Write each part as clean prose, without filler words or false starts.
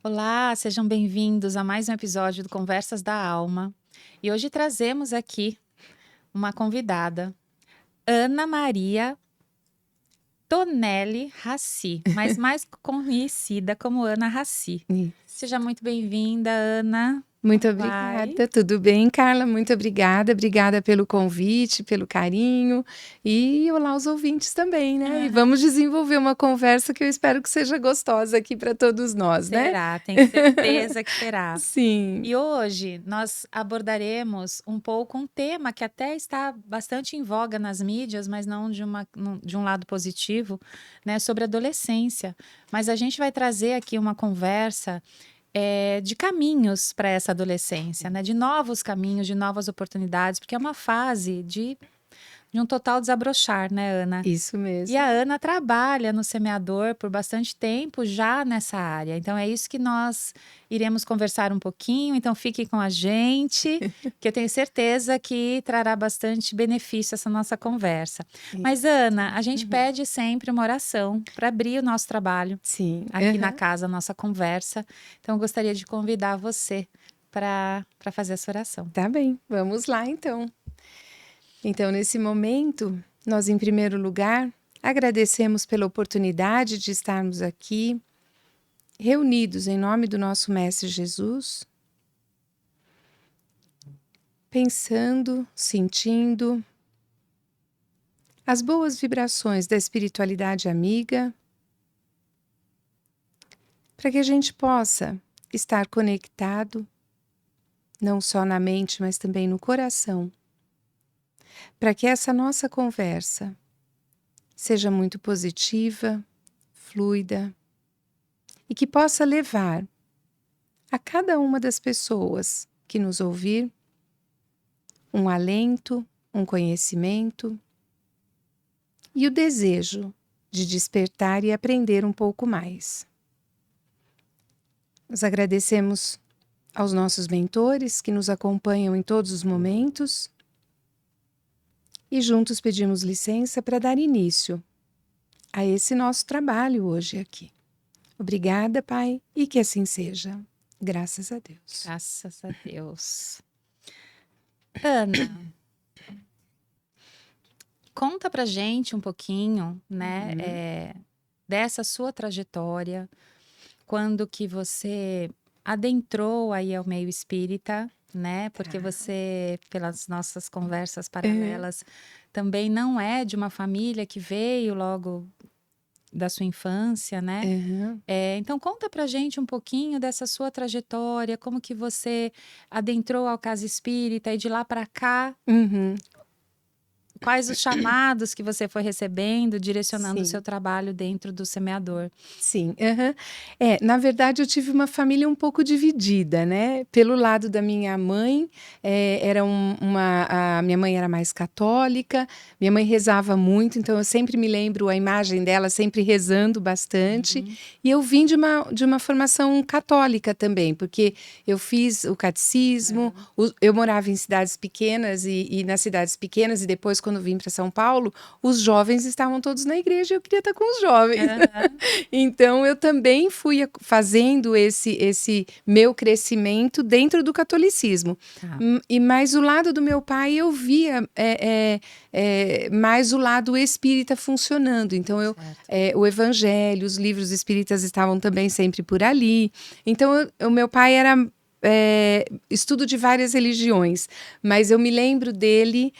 Olá, sejam bem-vindos a mais um episódio do Conversas da Alma. E hoje trazemos aqui uma convidada, Ana Maria Tonelli Rassi, mas mais conhecida como Ana Rassi. Isso. Seja muito bem-vinda, Ana. Muito Como vai? obrigada, tudo bem, Carla? Muito obrigada pelo convite, pelo carinho e olá aos ouvintes também, né? E Aham. vamos desenvolver uma conversa que eu espero que seja gostosa aqui para todos nós, né? Será, tenho certeza que será. Sim. E hoje nós abordaremos um pouco um tema que até está bastante em voga nas mídias, mas não de um lado positivo, né, sobre adolescência. Mas a gente vai trazer aqui uma conversa de caminhos para essa adolescência, né, de novos caminhos, de novas oportunidades, porque é uma fase de um total desabrochar, né, Ana? Isso E mesmo. a Ana trabalha no semeador por bastante tempo já nessa área. Então é isso que nós iremos conversar um pouquinho. Então fique com a gente, que eu tenho certeza que trará bastante benefício essa nossa conversa. Mas Ana, a gente Uhum. pede sempre uma oração para abrir o nosso trabalho Sim. aqui na casa, a nossa conversa. Então eu gostaria de convidar você para fazer essa oração. Tá bem, vamos lá então. Então, nesse momento, nós, em primeiro lugar, agradecemos pela oportunidade de estarmos aqui, reunidos em nome do nosso Mestre Jesus, pensando, sentindo as boas vibrações da espiritualidade amiga, para que a gente possa estar conectado, não só na mente, mas também no coração, para que essa nossa conversa seja muito positiva, fluida e que possa levar a cada uma das pessoas que nos ouvir um alento, um conhecimento e o desejo de despertar e aprender um pouco mais. Nós agradecemos aos nossos mentores que nos acompanham em todos os momentos e juntos pedimos licença para dar início a esse nosso trabalho hoje aqui. Obrigada, Pai, e que assim seja. Graças a Deus. Graças a Deus. Ana, conta pra gente um pouquinho, né, dessa sua trajetória, quando que você adentrou aí ao meio espírita, né? Porque você, pelas nossas conversas paralelas, também não é de uma família que veio logo da sua infância, né? Uhum. Então conta pra gente um pouquinho dessa sua trajetória, como que você adentrou ao casa espírita e de lá para cá, Uhum. quais os chamados que você foi recebendo, direcionando o seu Sim. trabalho dentro do semeador? Sim, aham. Na verdade eu tive uma família um pouco dividida, né, pelo lado da minha mãe, a minha mãe era mais católica, minha mãe rezava muito, então eu sempre me lembro a imagem dela sempre rezando bastante, e eu vim de uma formação católica também, porque eu fiz o catecismo, eu morava em cidades pequenas e nas cidades pequenas e depois quando vim para São Paulo, os jovens estavam todos na igreja e eu queria estar com os jovens. Então, eu também fui fazendo esse meu crescimento dentro do catolicismo. Tá. Mas o lado do meu pai, eu via mais o lado espírita funcionando. Então, o evangelho, os livros espíritas estavam também sempre por ali. Então, o meu pai era estudo de várias religiões, mas eu me lembro dele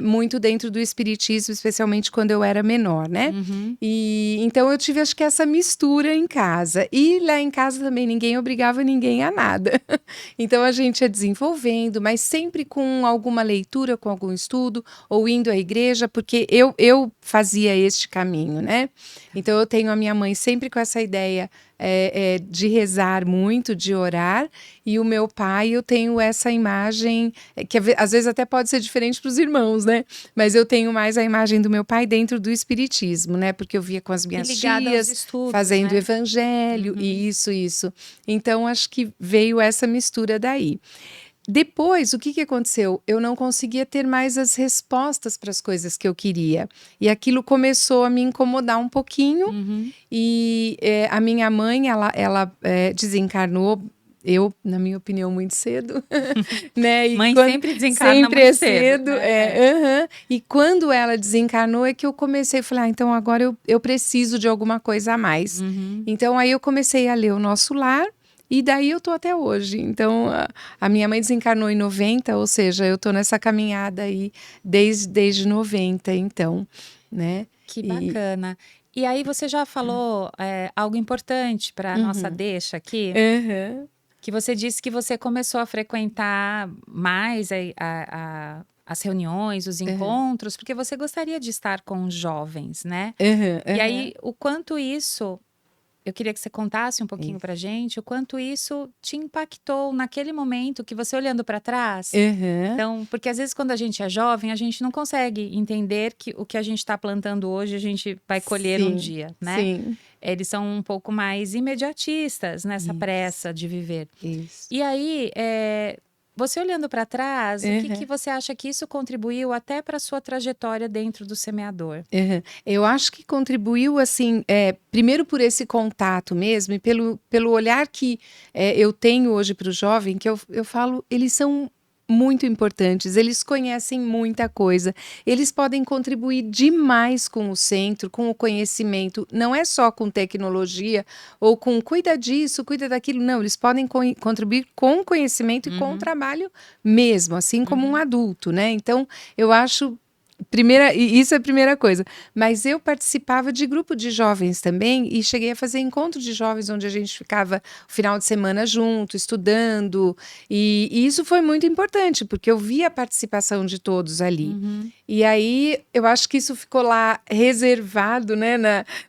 muito dentro do espiritismo, especialmente quando eu era menor, né? E então eu tive, acho que essa mistura em casa. E lá em casa também ninguém obrigava ninguém a nada. Então a gente ia desenvolvendo, mas sempre com alguma leitura, com algum estudo, ou indo à igreja, porque eu fazia este caminho, né? Então eu tenho a minha mãe sempre com essa ideia de rezar muito, de orar, e o meu pai, eu tenho essa imagem, que às vezes até pode ser diferente para os irmãos, né? Mas eu tenho mais a imagem do meu pai dentro do espiritismo, né? Porque eu via com as minhas tias Estudos, fazendo né? evangelho, isso. Então, acho que veio essa mistura daí. Depois, o que que aconteceu? Eu não conseguia ter mais as respostas para as coisas que eu queria. E aquilo começou a me incomodar um pouquinho. Uhum. E a minha mãe, ela desencarnou, na minha opinião, muito cedo, né? Mãe sempre desencarna Sempre muito é cedo, cedo, né? aham. E quando ela desencarnou é que eu comecei a falar, então agora eu preciso de alguma coisa a mais. Uhum. Então aí eu comecei a ler O Nosso Lar, e daí eu tô até hoje. Então a minha mãe desencarnou em 90, ou seja, eu tô nessa caminhada aí desde 90, então, né? Que E, bacana. E aí você já falou algo importante para a nossa uhum, deixa aqui, aham, que você disse que você começou a frequentar mais as reuniões, os aham, encontros, porque você gostaria de estar com os jovens, né? aham, E aham. aí, o quanto isso, eu queria que você contasse um pouquinho pra Isso. gente, o quanto isso te impactou naquele momento que você olhando para trás. Aham. Então, porque às vezes quando a gente é jovem, a gente não consegue entender que o que a gente está plantando hoje, a gente vai colher um Sim, dia, né? sim. Eles são um pouco mais imediatistas nessa Isso, pressa de viver. isso. E aí, você olhando para trás, o que que Aham, você acha que isso contribuiu até para sua trajetória dentro do semeador? aham. Eu acho que contribuiu, assim, primeiro por esse contato mesmo e pelo olhar que eu tenho hoje para o jovem, que eu falo, eles são muito importantes, eles conhecem muita coisa, eles podem contribuir demais com o centro, com o conhecimento, não é só com tecnologia ou com cuida disso, cuida daquilo, não, eles podem contribuir com conhecimento e com o Uhum, trabalho mesmo, assim como um uhum, adulto, né? Então, eu acho. Primeira, e isso é a primeira coisa. Mas eu participava de grupo de jovens também e cheguei a fazer encontro de jovens onde a gente ficava o final de semana junto, estudando. E isso foi muito importante, porque eu vi a participação de todos ali. uhum. E aí eu acho que isso ficou lá reservado, né,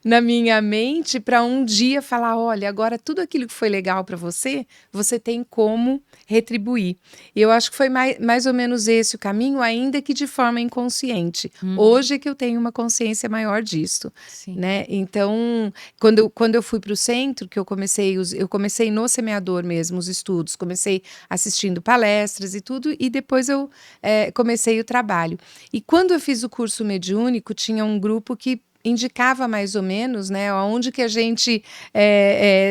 na minha mente para um dia falar: olha, agora tudo aquilo que foi legal para você, você tem como retribuir. E eu acho que foi mais ou menos esse o caminho, ainda que de forma inconsciente. Uhum. Hoje é que eu tenho uma consciência maior disto, Sim. né? Então, quando eu fui para o centro, que eu comecei no semeador mesmo, os estudos, comecei assistindo palestras e tudo, e depois eu comecei o trabalho. E quando eu fiz o curso mediúnico, tinha um grupo que indicava mais ou menos, né, aonde que a gente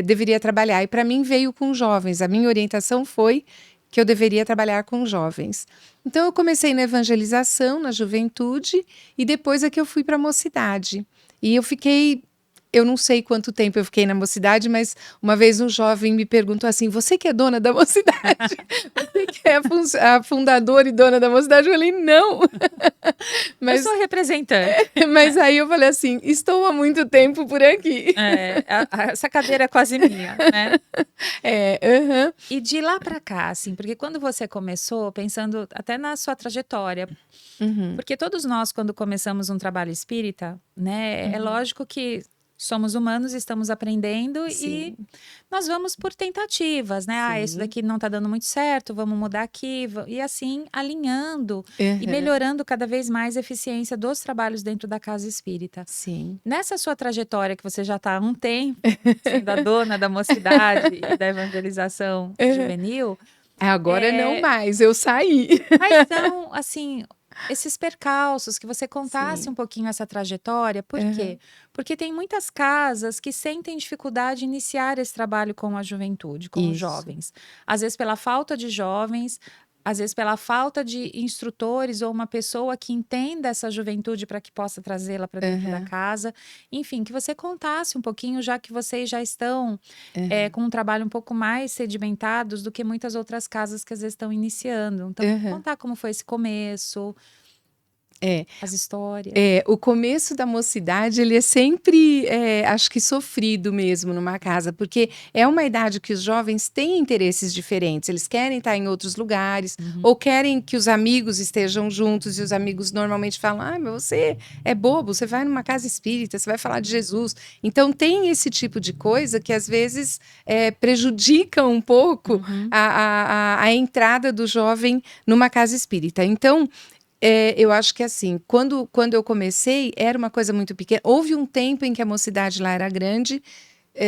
deveria trabalhar. E para mim veio com jovens. A minha orientação foi que eu deveria trabalhar com jovens. Então eu comecei na evangelização, na juventude, e depois é que eu fui para a mocidade. E eu não sei quanto tempo eu fiquei na mocidade, mas uma vez um jovem me perguntou assim: Você que é dona da mocidade? Você que é a fundadora e dona da mocidade? Eu falei: Não. Eu sou Mas, representante. mas aí eu falei assim: Estou há muito tempo por aqui. Essa cadeira é quase minha, né? Aham, E de lá para cá, assim, porque quando você começou, pensando até na sua trajetória, uhum, porque todos nós, quando começamos um trabalho espírita, né, é uhum. lógico que somos humanos, estamos aprendendo e Sim, nós vamos por tentativas, né? Ah, isso sim, daqui não tá dando muito certo, vamos mudar aqui, e assim alinhando e aham, melhorando cada vez mais a eficiência dos trabalhos dentro da casa espírita. sim. Nessa sua trajetória, que você já está há um tempo sendo a dona da mocidade e da evangelização Aham. juvenil, Agora não é, mais, eu saí. quais são, assim, esses percalços, que você contasse um Sim, pouquinho essa trajetória? Por quê? aham, Porque tem muitas casas que sentem dificuldade em iniciar esse trabalho com a juventude, com os isso. jovens. Às vezes pela falta de jovens, às vezes pela falta de instrutores ou uma pessoa que entenda essa juventude para que possa trazê-la para dentro da Aham, casa. Enfim, que você contasse um pouquinho, já que vocês já estão aham, com um trabalho um pouco mais sedimentados do que muitas outras casas que às vezes estão iniciando. Então, aham. contar como foi esse começo, É. as histórias. O começo da mocidade, ele é sempre, acho que sofrido mesmo numa casa, porque é uma idade que os jovens têm interesses diferentes, eles querem estar em outros lugares, Uhum, ou querem que os amigos estejam juntos, e os amigos normalmente falam, mas você é bobo, você vai numa casa espírita, você vai falar de Jesus. Então tem esse tipo de coisa que às vezes prejudica um pouco uhum, a entrada do jovem numa casa espírita. Então, eu acho que assim, quando eu comecei, era uma coisa muito pequena. Houve um tempo em que a mocidade lá era grande,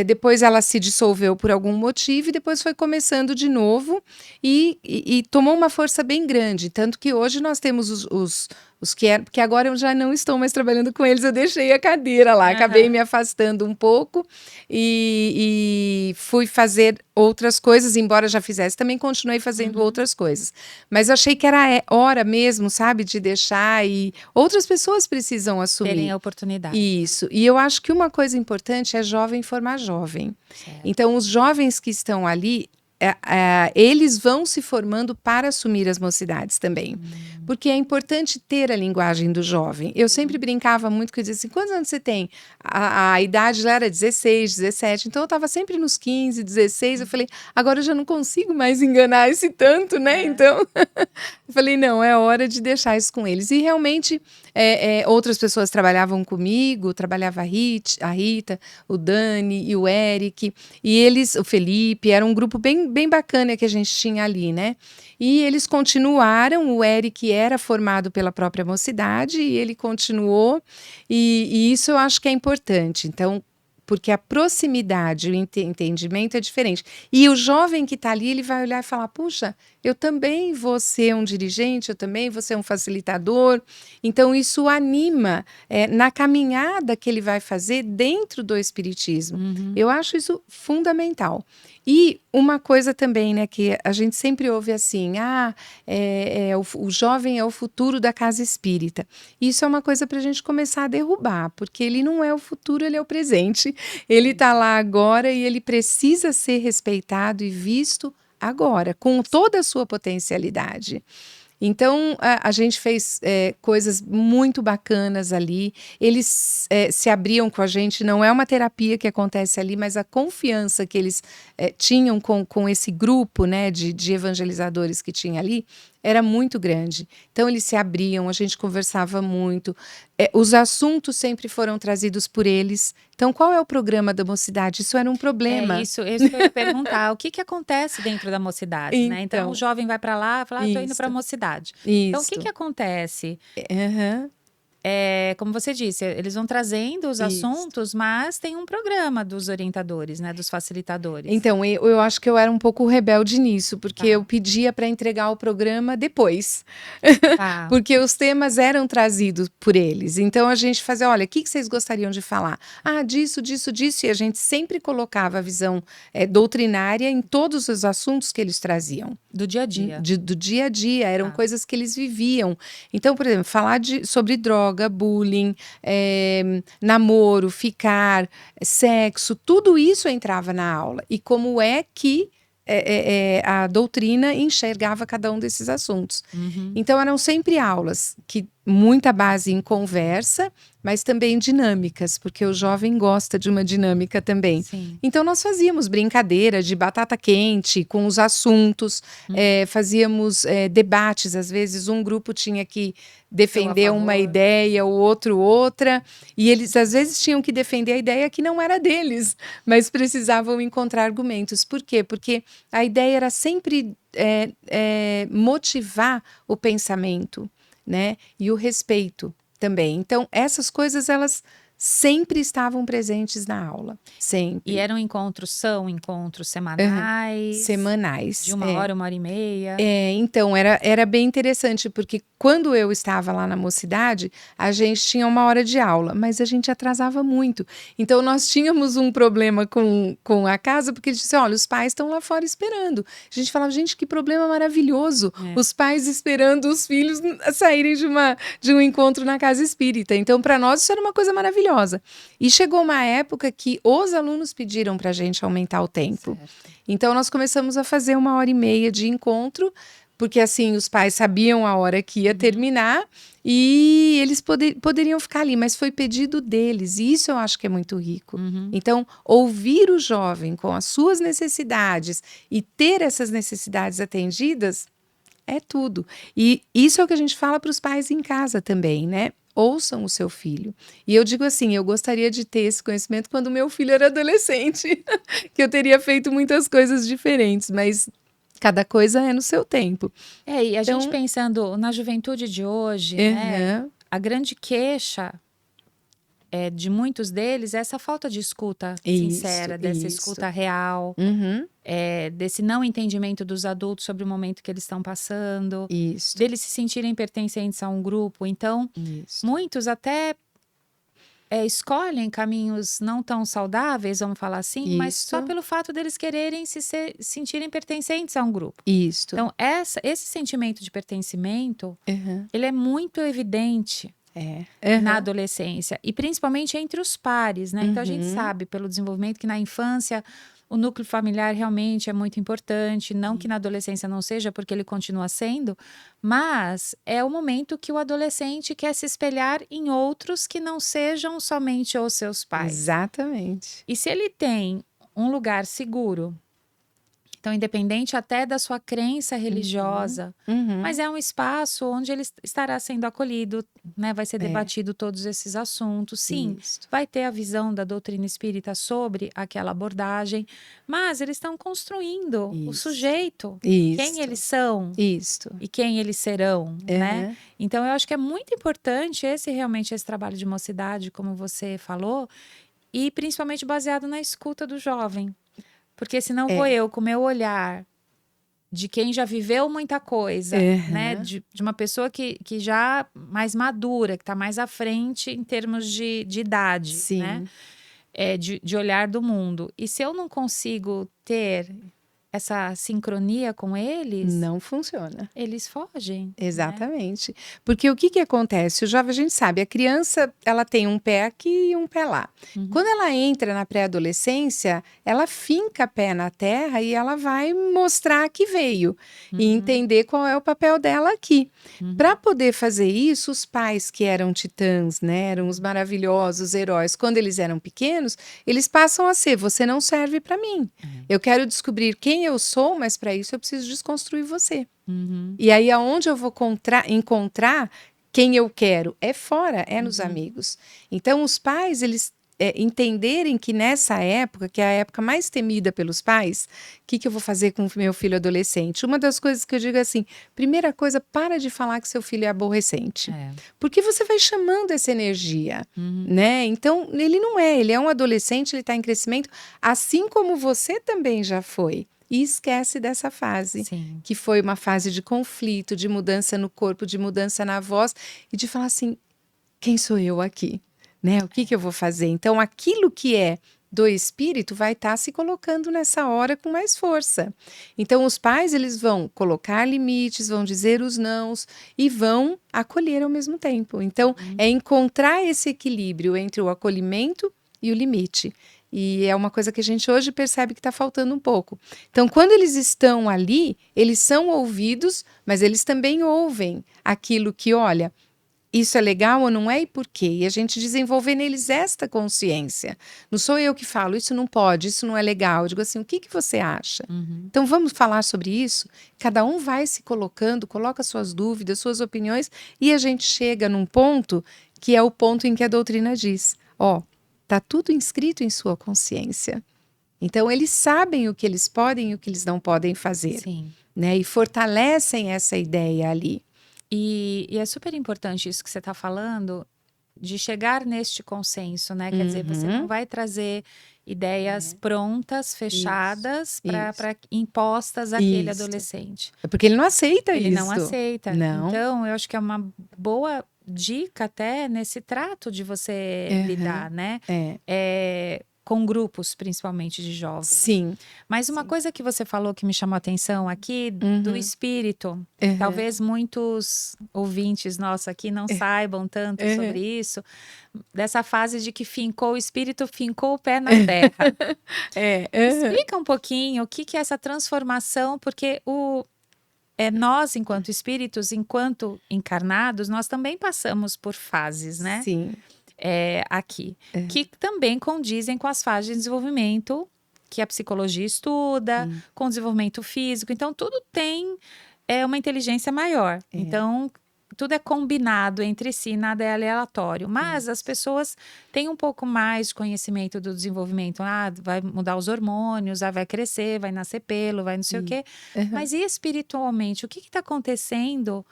depois ela se dissolveu por algum motivo e depois foi começando de novo e tomou uma força bem grande. Tanto que hoje nós temos os que eram, porque agora eu já não estou mais trabalhando com eles, eu deixei a cadeira lá, acabei me afastando um pouco e fui fazer outras coisas, embora já fizesse, também continuei fazendo outras coisas. Mas achei que era hora mesmo, sabe, de deixar e outras pessoas precisam assumir. Terem a oportunidade. Isso. E eu acho que uma coisa importante é jovem formar jovem. Certo. Então, os jovens que estão ali, eles vão se formando para assumir as mocidades também. Porque é importante ter a linguagem do jovem. Eu sempre brincava muito que eu dizia assim, quantos anos você tem? A idade lá era 16, 17, então eu estava sempre nos 15, 16, eu falei, agora eu já não consigo mais enganar esse tanto, né? Então, eu falei, não, é hora de deixar isso com eles. E realmente, outras pessoas trabalhavam comigo, trabalhava a Rita, o Dani e o Eric, e eles, o Felipe, era um grupo bem bacana que a gente tinha ali, né? E eles continuaram, o Eric era formado pela própria mocidade e ele continuou, e isso eu acho que é importante. Então, porque a proximidade, o entendimento é diferente. E o jovem que está ali, ele vai olhar e falar, puxa, eu também vou ser um dirigente, eu também vou ser um facilitador. Então, isso anima na caminhada que ele vai fazer dentro do espiritismo. Eu acho isso fundamental. E uma coisa também, né, que a gente sempre ouve assim, o jovem é o futuro da casa espírita. Isso é uma coisa para a gente começar a derrubar, porque ele não é o futuro, ele é o presente. Ele está lá agora e ele precisa ser respeitado e visto agora, com toda a sua potencialidade. Então, a gente fez coisas muito bacanas ali. Eles se abriam com a gente. Não é uma terapia que acontece ali, mas a confiança que eles tinham com esse grupo, né, de evangelizadores que tinha ali era muito grande. Então, eles se abriam, a gente conversava muito. Os assuntos sempre foram trazidos por eles. Então, qual é o programa da mocidade? Isso era um problema. Isso que eu ia perguntar. O que acontece dentro da mocidade, né? Então, o jovem vai para lá e fala, estou indo para a mocidade. Então, o que acontece? Como você disse, eles vão trazendo os assuntos, mas tem um programa dos orientadores, né, dos facilitadores. Então, eu acho que eu era um pouco rebelde nisso, porque eu pedia para entregar o programa depois. Porque os temas eram trazidos por eles. Então, a gente fazia, olha, o que vocês gostariam de falar? Disso. E a gente sempre colocava a visão doutrinária em todos os assuntos que eles traziam. Do dia a dia. Do dia a dia, eram coisas que eles viviam. Então, por exemplo, falar sobre droga, bullying, namoro, ficar, sexo, tudo isso entrava na aula. E como é que a doutrina enxergava cada um desses assuntos. Então, eram sempre aulas que muita base em conversa, mas também dinâmicas, porque o jovem gosta de uma dinâmica também. Sim. Então, nós fazíamos brincadeira de batata quente com os assuntos, fazíamos debates, às vezes um grupo tinha que defender uma ideia, o outro outra, e eles às vezes tinham que defender a ideia que não era deles, mas precisavam encontrar argumentos. Por quê? Porque a ideia era sempre motivar o pensamento, né? E o respeito também. Então, essas coisas, elas sempre estavam presentes na aula. Sempre. E eram encontros semanais? Semanais. De 1 hora, 1h30? Então, era bem interessante, porque quando eu estava lá na mocidade, a gente tinha 1 hora de aula, mas a gente atrasava muito. Então, nós tínhamos um problema com a casa, porque eles diziam, olha, os pais estão lá fora esperando. A gente falava, gente, que problema maravilhoso. Os pais esperando os filhos saírem de um encontro na casa espírita. Então, para nós, isso era uma coisa maravilhosa. E chegou uma época que os alunos pediram para a gente aumentar o tempo. Certo. Então, nós começamos a fazer 1h30 de encontro, porque assim, os pais sabiam a hora que ia terminar e eles poderiam ficar ali, mas foi pedido deles, e isso eu acho que é muito rico. Então, ouvir o jovem com as suas necessidades e ter essas necessidades atendidas é tudo. E isso é o que a gente fala para os pais em casa também, né? Ouçam o seu filho. E eu digo assim, eu gostaria de ter esse conhecimento quando meu filho era adolescente, que eu teria feito muitas coisas diferentes, mas cada coisa é no seu tempo. E a gente pensando na juventude de hoje, né, a grande queixa de muitos deles, é essa falta de escuta sincera, dessa escuta real, desse não entendimento dos adultos sobre o momento que eles estão passando, deles se sentirem pertencentes a um grupo. Então, muitos até escolhem caminhos não tão saudáveis, vamos falar assim, mas só pelo fato deles quererem se sentirem pertencentes a um grupo. Então, esse sentimento de pertencimento, ele é muito evidente na adolescência, e principalmente entre os pares, né? Então, a gente sabe pelo desenvolvimento que na infância o núcleo familiar realmente é muito importante, não que na adolescência não seja, porque ele continua sendo, mas é o momento que o adolescente quer se espelhar em outros que não sejam somente os seus pais. Exatamente. E se ele tem um lugar seguro, então independente até da sua crença religiosa, mas é um espaço onde ele estará sendo acolhido, né? Vai ser debatido todos esses assuntos. Sim, vai ter a visão da doutrina espírita sobre aquela abordagem, mas eles estão construindo o sujeito, quem eles são e quem eles serão, né? Então eu acho que é muito importante realmente esse trabalho de mocidade, como você falou, e principalmente baseado na escuta do jovem. Porque senão vou eu, com o meu olhar de quem já viveu muita coisa, né? De uma pessoa que já mais madura, que está mais à frente em termos de idade, né? De olhar do mundo. E se eu não consigo ter essa sincronia com eles... Não funciona. Eles fogem. Exatamente. Né? Porque o que acontece? O jovem, a gente sabe, a criança, ela tem um pé aqui e um pé lá. Quando ela entra na pré-adolescência, ela finca pé na terra e ela vai mostrar que veio. E entender qual é o papel dela aqui. Para poder fazer isso, os pais que eram titãs, né? Eram os maravilhosos heróis. Quando eles eram pequenos, eles passam a ser, você não serve para mim. Eu quero descobrir quem eu sou, mas para isso eu preciso desconstruir você. E aí, aonde eu vou encontrar quem eu quero? É fora, é nos amigos. Então, os pais, eles entenderem que nessa época, que é a época mais temida pelos pais, o que eu vou fazer com o meu filho adolescente? Uma das coisas que eu digo é assim, primeira coisa, para de falar que seu filho é aborrecente. Porque você vai chamando essa energia, né? Então, ele não é, ele é um adolescente, ele está em crescimento, assim como você também já foi. E esquece dessa fase, que foi uma fase de conflito, de mudança no corpo, de mudança na voz, e de falar assim, quem sou eu aqui? Né? O que eu vou fazer? Então, aquilo que é do espírito vai estar se colocando nessa hora com mais força. Então, os pais, eles vão colocar limites, vão dizer os nãos e vão acolher ao mesmo tempo. Então, é encontrar esse equilíbrio entre o acolhimento e o limite. E é uma coisa que a gente hoje percebe que está faltando um pouco. Então, quando eles estão ali, eles são ouvidos, mas eles também ouvem aquilo que, olha, isso é legal ou não é e por quê? E a gente desenvolver neles esta consciência. Não sou eu que falo, isso não pode, isso não é legal. Eu digo assim, o que você acha? Então, vamos falar sobre isso? Cada um vai se colocando, coloca suas dúvidas, suas opiniões, e a gente chega num ponto que é o ponto em que a doutrina diz, está tudo inscrito em sua consciência. Então, eles sabem o que eles podem e o que eles não podem fazer. Né? E fortalecem essa ideia ali. E é super importante isso que você está falando, de chegar neste consenso, né? Quer dizer, você não vai trazer ideias prontas, fechadas, para impostas àquele adolescente. É porque ele não aceita isso. Ele não aceita. Não. Então, eu acho que é uma boa dica até nesse trato de você lidar, né? Com grupos, principalmente de jovens. Sim. Mas uma coisa que você falou que me chamou a atenção aqui, do espírito. Talvez muitos ouvintes nossos aqui não saibam tanto sobre isso. Dessa fase de que fincou o espírito, fincou o pé na terra. Explica um pouquinho o que é essa transformação, porque nós, enquanto espíritos, enquanto encarnados, nós também passamos por fases, né? Sim. Aqui, que também condizem com as fases de desenvolvimento que a psicologia estuda, com o desenvolvimento físico. Então, tudo tem uma inteligência maior. Então, tudo é combinado entre si, nada é aleatório. Mas as pessoas têm um pouco mais de conhecimento do desenvolvimento. Vai mudar os hormônios, vai crescer, vai nascer pelo, vai não sei o quê. Mas e espiritualmente? O que está acontecendo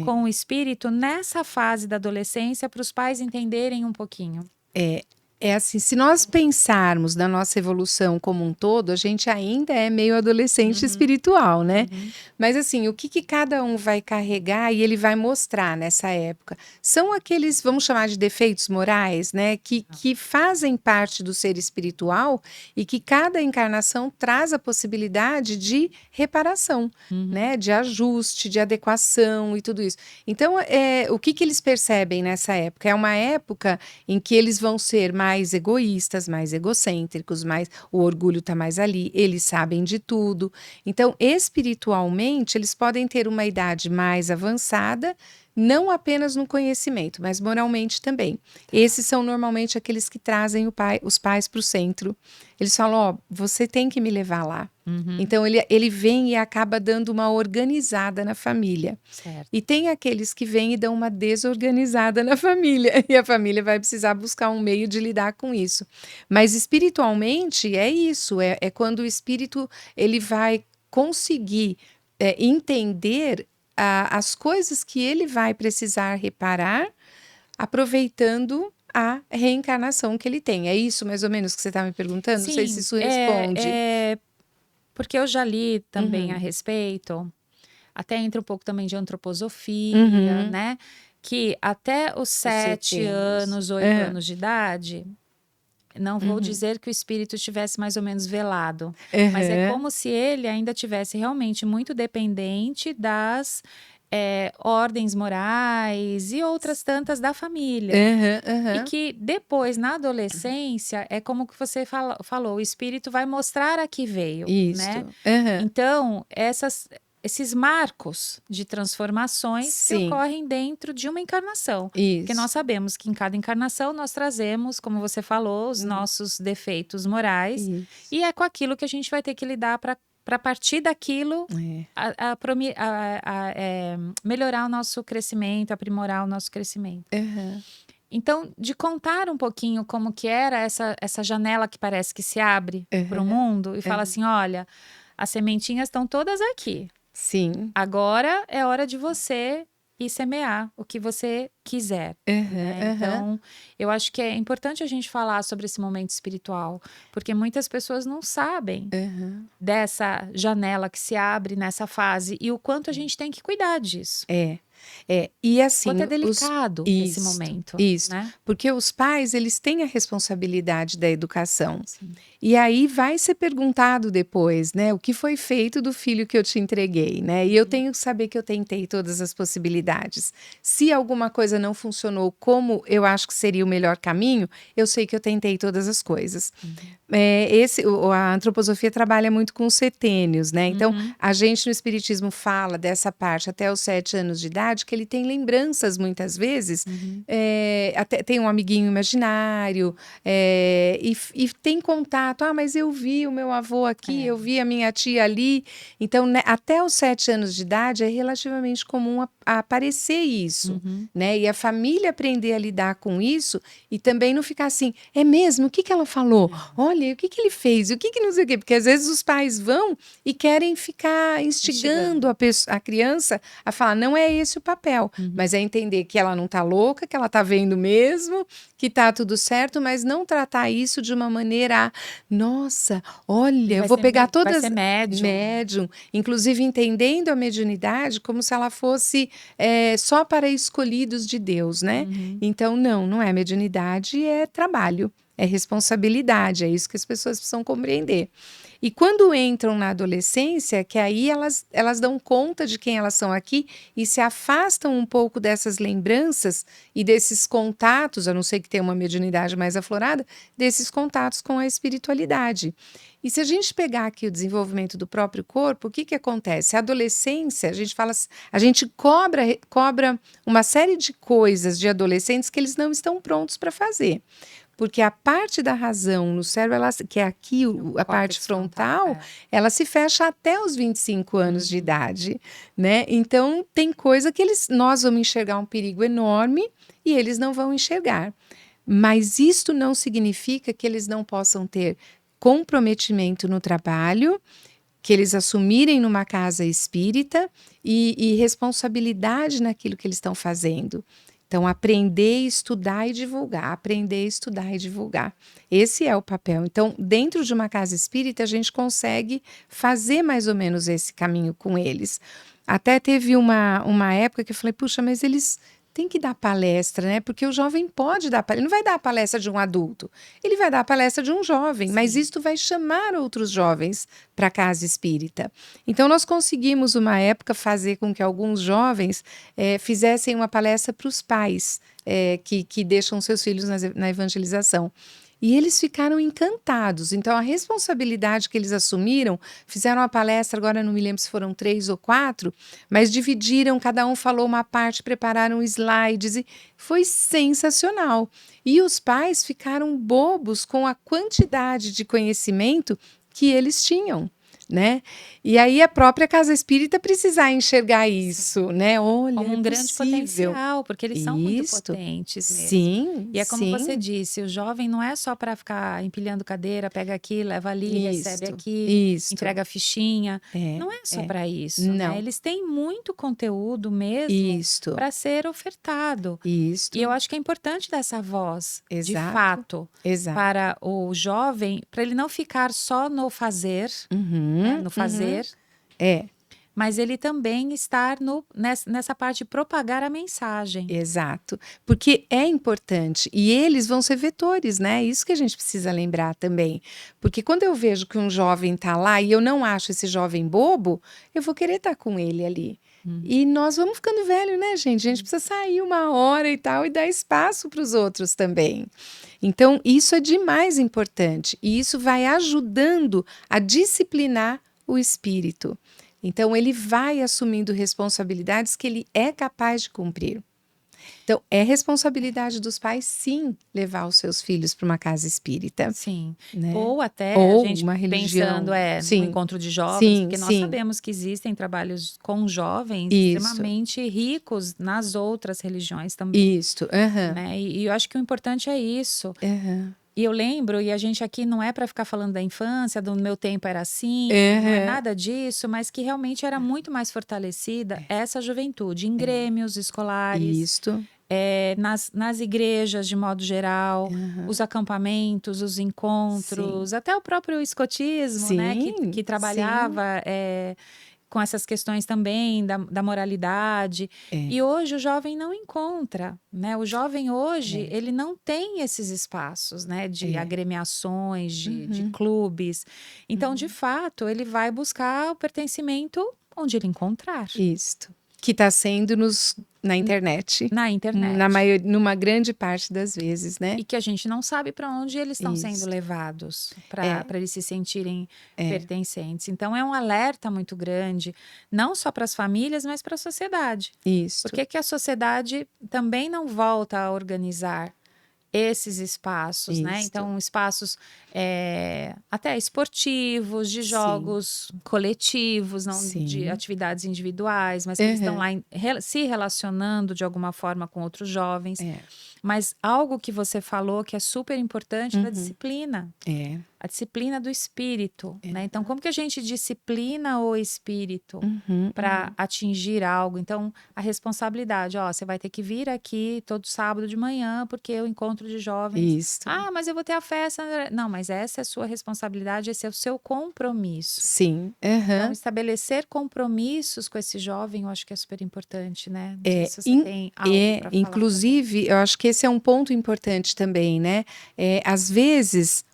com o espírito nessa fase da adolescência, para os pais entenderem um pouquinho? É assim, se nós pensarmos na nossa evolução como um todo, a gente ainda é meio adolescente espiritual, né? Mas assim, o que que cada um vai carregar e ele vai mostrar nessa época? São aqueles, vamos chamar de defeitos morais, né? Que fazem parte do ser espiritual e que cada encarnação traz a possibilidade de reparação, né? De ajuste, de adequação e tudo isso. Então, o que que eles percebem nessa época? É uma época em que eles vão ser mais egoístas, mais egocêntricos, o orgulho está mais ali, eles sabem de tudo. Então, espiritualmente, eles podem ter uma idade mais avançada, não apenas no conhecimento, mas moralmente também. Esses são normalmente aqueles que trazem os pais para o centro. Eles falam, ó, você tem que me levar lá. Então, ele vem e acaba dando uma organizada na família. Certo. E tem aqueles que vêm e dão uma desorganizada na família. E a família vai precisar buscar um meio de lidar com isso. Mas espiritualmente é isso. É quando o espírito ele vai conseguir entender as coisas que ele vai precisar reparar, aproveitando a reencarnação que ele tem. É isso mais ou menos que você está me perguntando? Não sei se isso responde. Porque eu já li também a respeito, até entra um pouco também de antroposofia, né? Que até os 7 anos, 8 anos de idade, não vou dizer que o espírito estivesse mais ou menos velado, mas é como se ele ainda tivesse realmente muito dependente das ordens morais e outras tantas da família. E que depois, na adolescência, é como que você falou, o espírito vai mostrar a que veio, né? Então, esses marcos de transformações que ocorrem dentro de uma encarnação. Porque nós sabemos que em cada encarnação nós trazemos, como você falou, os nossos defeitos morais. E é com aquilo que a gente vai ter que lidar para partir daquilo melhorar o nosso crescimento, aprimorar o nosso crescimento. Então, de contar um pouquinho como que era essa janela que parece que se abre para o mundo e fala assim, olha, as sementinhas estão todas aqui. Sim. Agora é hora de você ir semear o que você quiser. Né? Então, eu acho que é importante a gente falar sobre esse momento espiritual, porque muitas pessoas não sabem dessa janela que se abre nessa fase e o quanto a gente tem que cuidar disso. E assim, quanto é delicado esse momento. Né? Porque os pais, eles têm a responsabilidade da educação. Sim. E aí vai ser perguntado depois, né? O que foi feito do filho que eu te entreguei, né? E eu tenho que saber que eu tentei todas as possibilidades. Se alguma coisa não funcionou como eu acho que seria o melhor caminho, eu sei que eu tentei todas as coisas. A antroposofia trabalha muito com os setênios, né? Então, a gente no espiritismo fala dessa parte até os 7 anos de idade, que ele tem lembranças muitas vezes, até tem um amiguinho imaginário, e tem contato. Mas eu vi o meu avô aqui, eu vi a minha tia ali. Então, né, até os 7 anos de idade é relativamente comum aparecer isso, né? E a família aprender a lidar com isso e também não ficar assim, é mesmo? O que que ela falou? Olha, o que que ele fez? O que que não sei o quê? Porque às vezes os pais vão e querem ficar instigando a criança a falar, não é esse o papel, mas é entender que ela não tá louca, que ela tá vendo mesmo, que tá tudo certo, mas não tratar isso de uma maneira, nossa, olha, eu vou pegar todas... Vai ser médium. Inclusive entendendo a mediunidade como se ela fosse só para escolhidos de Deus, né? Então, não é mediunidade, é trabalho, é responsabilidade, é isso que as pessoas precisam compreender. E quando entram na adolescência, que aí elas dão conta de quem elas são aqui e se afastam um pouco dessas lembranças e desses contatos, a não ser que tenha uma mediunidade mais aflorada, desses contatos com a espiritualidade. E se a gente pegar aqui o desenvolvimento do próprio corpo, o que que acontece? A adolescência, a gente cobra uma série de coisas de adolescentes que eles não estão prontos para fazer. Porque a parte da razão no cérebro, que é aqui a parte frontal, ela se fecha até os 25 anos de idade, né? Então, tem coisa que nós vamos enxergar um perigo enorme e eles não vão enxergar. Mas isto não significa que eles não possam ter comprometimento no trabalho, que eles assumirem numa casa espírita e responsabilidade naquilo que eles estão fazendo. Então, aprender, estudar e divulgar. Aprender, estudar e divulgar. Esse é o papel. Então, dentro de uma casa espírita, a gente consegue fazer mais ou menos esse caminho com eles. Até teve uma época que eu falei, puxa, mas eles têm que dar palestra, né? Porque o jovem pode dar palestra. Ele não vai dar a palestra de um adulto. Ele vai dar a palestra de um jovem. Sim. Mas isto vai chamar outros jovens para a casa espírita. Então, nós conseguimos, uma época, fazer com que alguns jovens fizessem uma palestra para os pais que deixam seus filhos na evangelização. E eles ficaram encantados. Então, a responsabilidade que eles assumiram, fizeram uma palestra, agora não me lembro se foram 3 ou 4, mas dividiram, cada um falou uma parte, prepararam slides, e foi sensacional. E os pais ficaram bobos com a quantidade de conhecimento que eles tinham. Né? E aí a própria casa espírita precisar enxergar isso, né? Olha, como um grande possível. potencial, porque eles são muito potentes mesmo. Sim, E é como sim. você disse, o jovem não é só para ficar empilhando cadeira, pega aqui, leva ali, recebe aqui, entrega a fichinha. Não é só para isso, não. né? Eles têm muito conteúdo mesmo para ser ofertado. E eu acho que é importante dar essa voz, de fato, para o jovem, para ele não ficar só no fazer, né? No fazer, mas ele também estar nessa parte de propagar a mensagem. Exato, porque é importante e eles vão ser vetores, né? Isso que a gente precisa lembrar também, porque quando eu vejo que um jovem está lá e eu não acho esse jovem bobo, eu vou querer estar com ele ali. E nós vamos ficando velho, né, gente? A gente precisa sair uma hora e tal e dar espaço para os outros também. Então, isso é demais importante e isso vai ajudando a disciplinar o espírito. Então, ele vai assumindo responsabilidades que ele é capaz de cumprir. Então, é responsabilidade dos pais, sim, levar os seus filhos para uma casa espírita. Sim. Né? Ou até ou a gente uma religião. pensando no encontro de jovens, porque nós sabemos que existem trabalhos com jovens extremamente ricos nas outras religiões também. Isso. Né? E eu acho que o importante é isso. E eu lembro, e a gente aqui não é para ficar falando da infância, do meu tempo era assim, não é nada disso, mas que realmente era muito mais fortalecida essa juventude, em grêmios escolares, nas igrejas de modo geral, os acampamentos, os encontros, até o próprio escotismo, né, que trabalhava com essas questões também da moralidade. E hoje o jovem não encontra, né? O jovem hoje, ele não tem esses espaços, né? De agremiações, de clubes. Então, de fato, ele vai buscar o pertencimento onde ele encontrar. Isto. Que está sendo na internet. Na internet. Numa grande parte das vezes, né? E que a gente não sabe para onde eles estão sendo levados, para eles se sentirem pertencentes. Então, é um alerta muito grande, não só para as famílias, mas para a sociedade. Isso. Por que a sociedade também não volta a organizar esses espaços, né? Então, espaços até esportivos, de jogos coletivos, não de atividades individuais, mas que eles estão lá se relacionando de alguma forma com outros jovens. Mas algo que você falou que é super importante é a disciplina. A disciplina do espírito, né? Então, como que a gente disciplina o espírito para atingir algo? Então, a responsabilidade, você vai ter que vir aqui todo sábado de manhã, porque é o encontro de jovens. Mas eu vou ter a festa. Não, mas essa é a sua responsabilidade, esse é o seu compromisso. Sim. Então, estabelecer compromissos com esse jovem, eu acho que é super importante, né? Não sei se você tem algo para falar. Inclusive, eu acho que esse é um ponto importante também, né? Às vezes,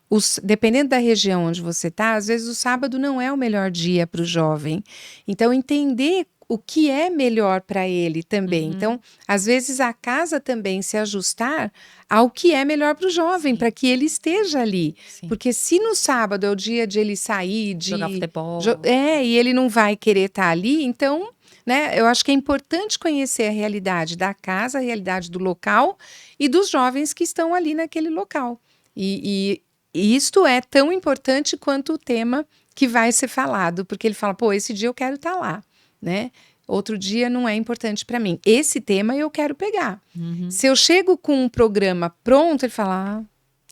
dependendo da região onde você está, às vezes o sábado não é o melhor dia para o jovem. Então, entender o que é melhor para ele também. Então, às vezes a casa também se ajustar ao que é melhor para o jovem, para que ele esteja ali. Porque se no sábado é o dia de ele sair, de jogar futebol, e ele não vai querer estar ali, então, né, eu acho que é importante conhecer a realidade da casa, a realidade do local e dos jovens que estão ali naquele local. E isto é tão importante quanto o tema que vai ser falado, porque ele fala, pô, esse dia eu quero estar lá, né? Outro dia não é importante para mim. Esse tema eu quero pegar. Se eu chego com um programa pronto, ele fala,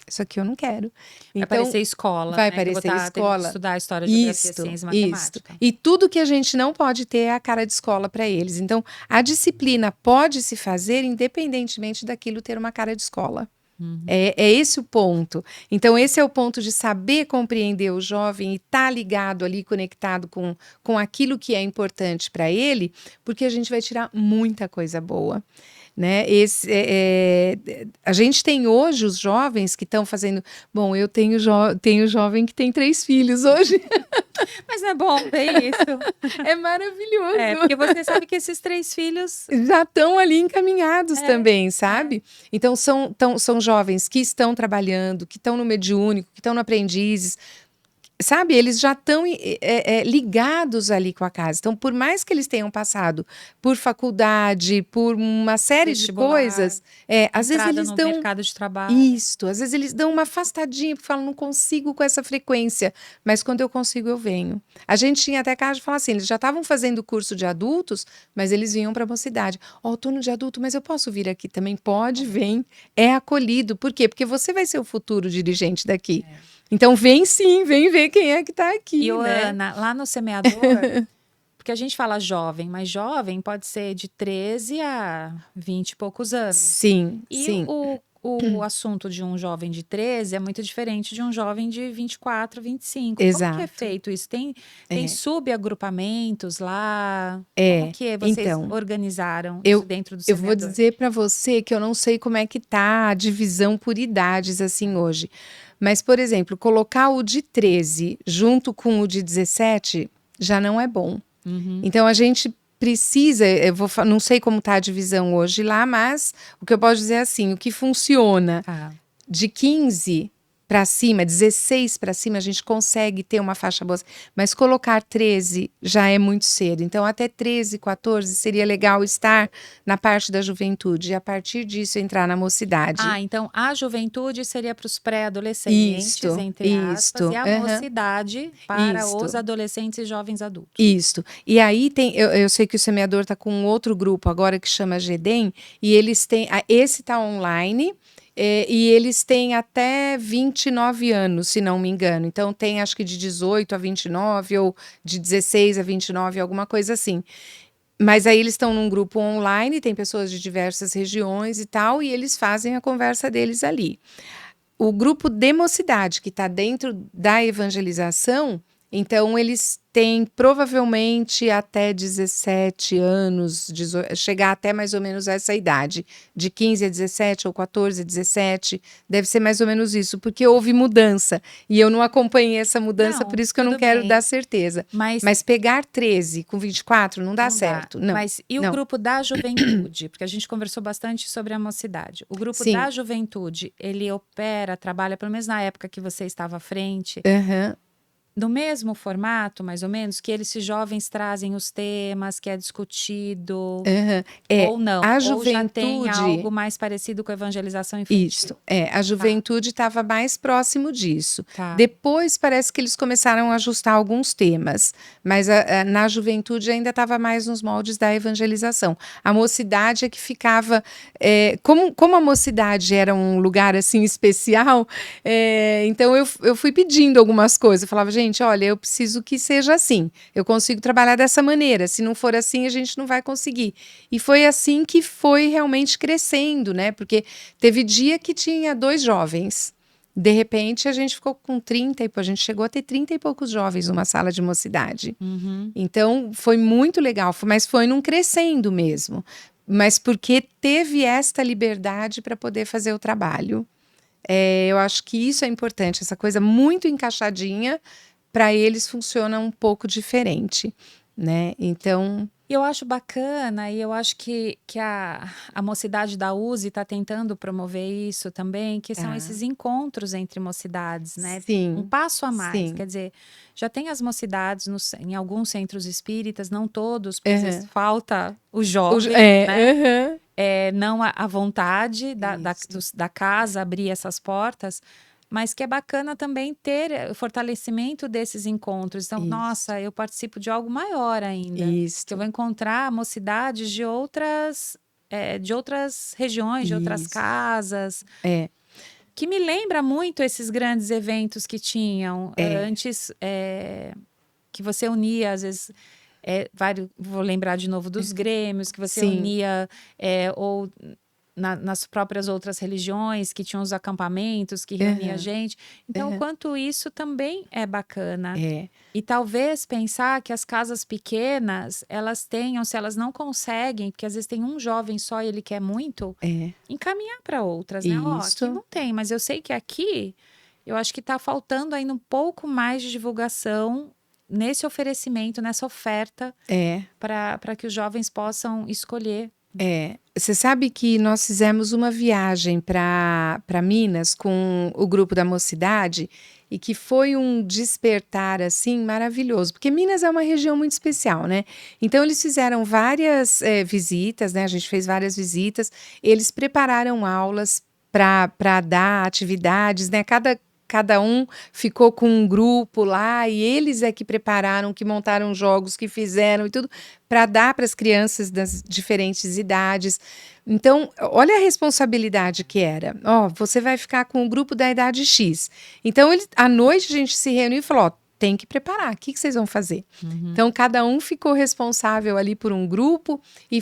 isso aqui eu não quero. Vai Então, parecer escola, vai né? Que eu vou parecer tendo que escola. estudar história, geografia, Isto, ciência e isto. matemática. E tudo que a gente não pode ter é a cara de escola para eles. Então, a disciplina pode se fazer independentemente daquilo ter uma cara de escola. É esse o ponto. Então, esse é o ponto de saber compreender o jovem e estar ligado ali, conectado com aquilo que é importante para ele, porque a gente vai tirar muita coisa boa. Né? A gente tem hoje os jovens que estão fazendo. Bom, eu tenho jovem que tem 3 filhos hoje. Mas não é bom ver isso. É maravilhoso. Porque você sabe que esses 3 filhos já estão ali encaminhados também, sabe? Então, são jovens que estão trabalhando, que estão no mediúnico, que estão no aprendizes. Sabe, eles já estão ligados ali com a casa. Então, por mais que eles tenham passado por faculdade, por uma série de coisas, às vezes eles no dão mercado de trabalho. Isto, às vezes eles dão uma afastadinha, porque falam, não consigo com essa frequência, mas quando eu consigo, eu venho. A gente tinha até caso de falar assim, eles já estavam fazendo curso de adultos, mas eles vinham para a mocidade. Ó, tô no de adulto, mas eu posso vir aqui também? Pode, vem. É acolhido. Por quê? Porque você vai ser o futuro dirigente daqui. Então, vem sim, vem ver quem é que está aqui. E, né? Ana, lá no semeador, porque a gente fala jovem, mas jovem pode ser de 13 a 20 e poucos anos. Sim, e sim. O assunto de um jovem de 13 é muito diferente de um jovem de 24, 25. Exato. Como que é feito isso? Tem subagrupamentos lá? Como que vocês organizaram isso dentro do Eu semeador? vou dizer para você que eu não sei como é que tá a divisão por idades assim hoje. Mas, por exemplo, colocar o de 13 junto com o de 17 já não é bom. Então, a gente precisa, não sei como está a divisão hoje lá, mas o que eu posso dizer é assim, o que funciona de 15 para cima, 16 para cima, a gente consegue ter uma faixa boa. Mas colocar 13 já é muito cedo. Então, até 13, 14 seria legal estar na parte da juventude. E a partir disso, entrar na mocidade. Então a juventude seria para os pré-adolescentes, entre aspas, e a mocidade para os adolescentes e jovens adultos. Isso. E aí eu sei que o semeador está com um outro grupo agora que chama GEDEM, e eles têm. Esse está online. E eles têm até 29 anos, se não me engano. Então, tem acho que de 18 a 29 ou de 16 a 29, alguma coisa assim. Mas aí eles estão num grupo online, tem pessoas de diversas regiões e tal, e eles fazem a conversa deles ali. O grupo de mocidade, que está dentro da evangelização, então eles têm provavelmente até 17 anos, chegar até mais ou menos essa idade, de 15 a 17 ou 14 a 17, deve ser mais ou menos isso, porque houve mudança, e eu não acompanhei essa mudança, por isso que eu não quero dar certeza. Mas pegar 13 com 24 não dá certo. Não. Mas e o grupo da juventude? Porque a gente conversou bastante sobre a mocidade. O grupo da juventude, ele trabalha, pelo menos na época que você estava à frente, no mesmo formato, mais ou menos, que esses jovens trazem os temas, que é discutido, ou não? A juventude... Ou já tem algo mais parecido com a evangelização infantil? Isso, a juventude estava mais próximo disso. Depois parece que eles começaram a ajustar alguns temas, mas na juventude ainda estava mais nos moldes da evangelização. A mocidade é que ficava... como a mocidade era um lugar assim especial, então eu fui pedindo algumas coisas. Eu falava, gente, olha, eu preciso que seja assim. Eu consigo trabalhar dessa maneira. Se não for assim, a gente não vai conseguir. E foi assim que foi realmente crescendo, né? Porque teve dia que tinha 2 jovens. De repente, a gente ficou com 30 a gente chegou a ter 30 e poucos jovens numa sala de mocidade. Então, foi muito legal, mas foi num crescendo mesmo. Mas porque teve esta liberdade para poder fazer o trabalho. Eu acho que isso é importante, essa coisa muito encaixadinha, para eles funciona um pouco diferente, né? Então... Eu acho bacana, e eu acho que a mocidade da USE está tentando promover isso também, que são esses encontros entre mocidades, né? Sim. Um passo a mais, quer dizer, já tem as mocidades em alguns centros espíritas, não todos, porque às vezes falta o jovem, né? Não a vontade da casa abrir essas portas, mas que é bacana também ter o fortalecimento desses encontros. Então, nossa, eu participo de algo maior ainda. Que eu vou encontrar mocidades de outras regiões, de outras casas. que me lembra muito esses grandes eventos que tinham antes, que você unia, às vezes, vou lembrar de novo dos grêmios, que você Sim. unia, ou nas próprias outras religiões, que tinham os acampamentos, que reunia gente. Então, quanto isso também é bacana. E talvez pensar que as casas pequenas, elas tenham, se elas não conseguem, porque às vezes tem um jovem só e ele quer muito, encaminhar para outras, né? Ó, aqui não tem, mas eu sei que aqui, eu acho que está faltando ainda um pouco mais de divulgação nesse oferecimento, nessa oferta, para que os jovens possam escolher. Você sabe que nós fizemos uma viagem para Minas com o grupo da mocidade e que foi um despertar assim maravilhoso, porque Minas é uma região muito especial, né? Então eles fizeram várias visitas, né? A gente fez várias visitas, eles prepararam aulas para dar atividades, né? Cada um ficou com um grupo lá e eles é que prepararam, que montaram jogos, que fizeram e tudo para dar para as crianças das diferentes idades. Então, olha a responsabilidade que era. Ó, você vai ficar com o grupo da idade X. Então, à noite a gente se reuniu e falou, ó, tem que preparar, o que vocês vão fazer? Então, cada um ficou responsável ali por um grupo e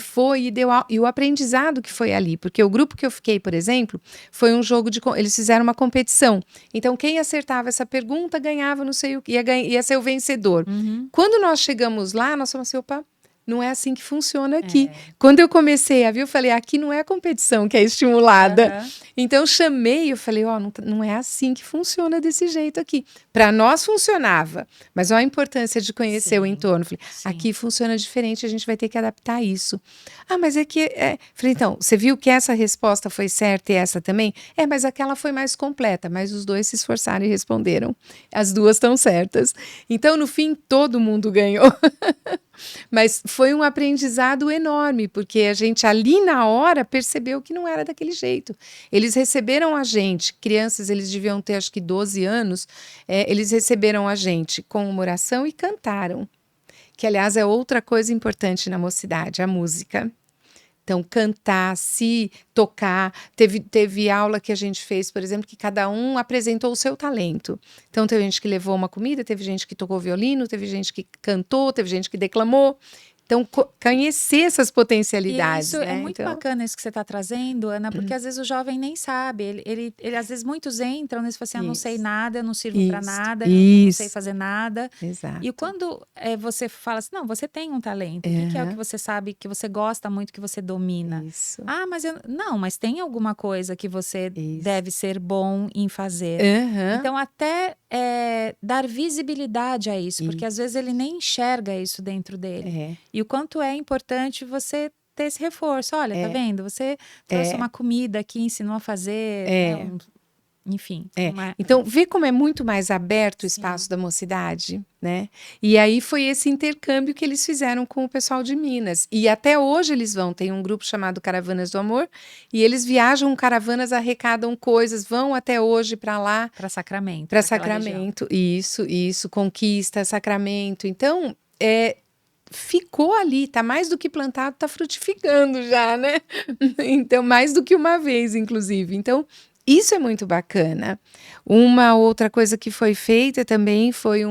e o aprendizado que foi ali, porque o grupo que eu fiquei, por exemplo, foi um jogo eles fizeram uma competição. Então, quem acertava essa pergunta ganhava, não sei o que, ia ser o vencedor. Quando nós chegamos lá, nós falamos assim, opa, não é assim que funciona aqui. Quando eu comecei a ver, eu falei, aqui não é a competição que é estimulada. Então, eu chamei, eu falei, ó, não é assim que funciona desse jeito aqui. Para nós funcionava, mas olha a importância de conhecer o entorno. Falei, aqui funciona diferente, a gente vai ter que adaptar isso. Ah, mas é que... Falei, então, você viu que essa resposta foi certa e essa também? Mas aquela foi mais completa, mas os dois se esforçaram e responderam. As duas estão certas. Então, no fim, todo mundo ganhou. Mas foi um aprendizado enorme, porque a gente ali na hora percebeu que não era daquele jeito. Eles receberam a gente, crianças, eles deviam ter acho que 12 anos, eles receberam a gente com uma oração e cantaram. Que, aliás, é outra coisa importante na mocidade, a música. Então, cantar, se tocar. Teve aula que a gente fez, por exemplo, que cada um apresentou o seu talento. Então, teve gente que levou uma comida, teve gente que tocou violino, teve gente que cantou, teve gente que declamou. Então, conhecer essas potencialidades. E isso é muito bacana isso que você está trazendo, Ana, porque às vezes o jovem nem sabe. Ele às vezes muitos entram nesse assim, eu não sei nada, eu não sirvo para nada, eu não sei fazer nada. Exato. E quando você fala assim, não, você tem um talento, o que é o que você sabe, que você gosta muito, que você domina? Isso. Ah, mas mas tem alguma coisa que você deve ser bom em fazer. Então, até dar visibilidade a isso, porque às vezes ele nem enxerga isso dentro dele. E o quanto é importante você ter esse reforço. Olha, tá vendo? Você trouxe uma comida aqui, ensinou a fazer, né? Enfim. Então, vê como é muito mais aberto o espaço da mocidade, né? E aí foi esse intercâmbio que eles fizeram com o pessoal de Minas. E até hoje eles tem um grupo chamado Caravanas do Amor, e eles viajam caravanas, arrecadam coisas, vão até hoje para lá. Para Sacramento. Para Sacramento, isso, Conquista, Sacramento. Então, ficou ali, tá mais do que plantado, tá frutificando já, né? Então, mais do que uma vez, inclusive. Então, isso é muito bacana. Uma outra coisa que foi feita também foi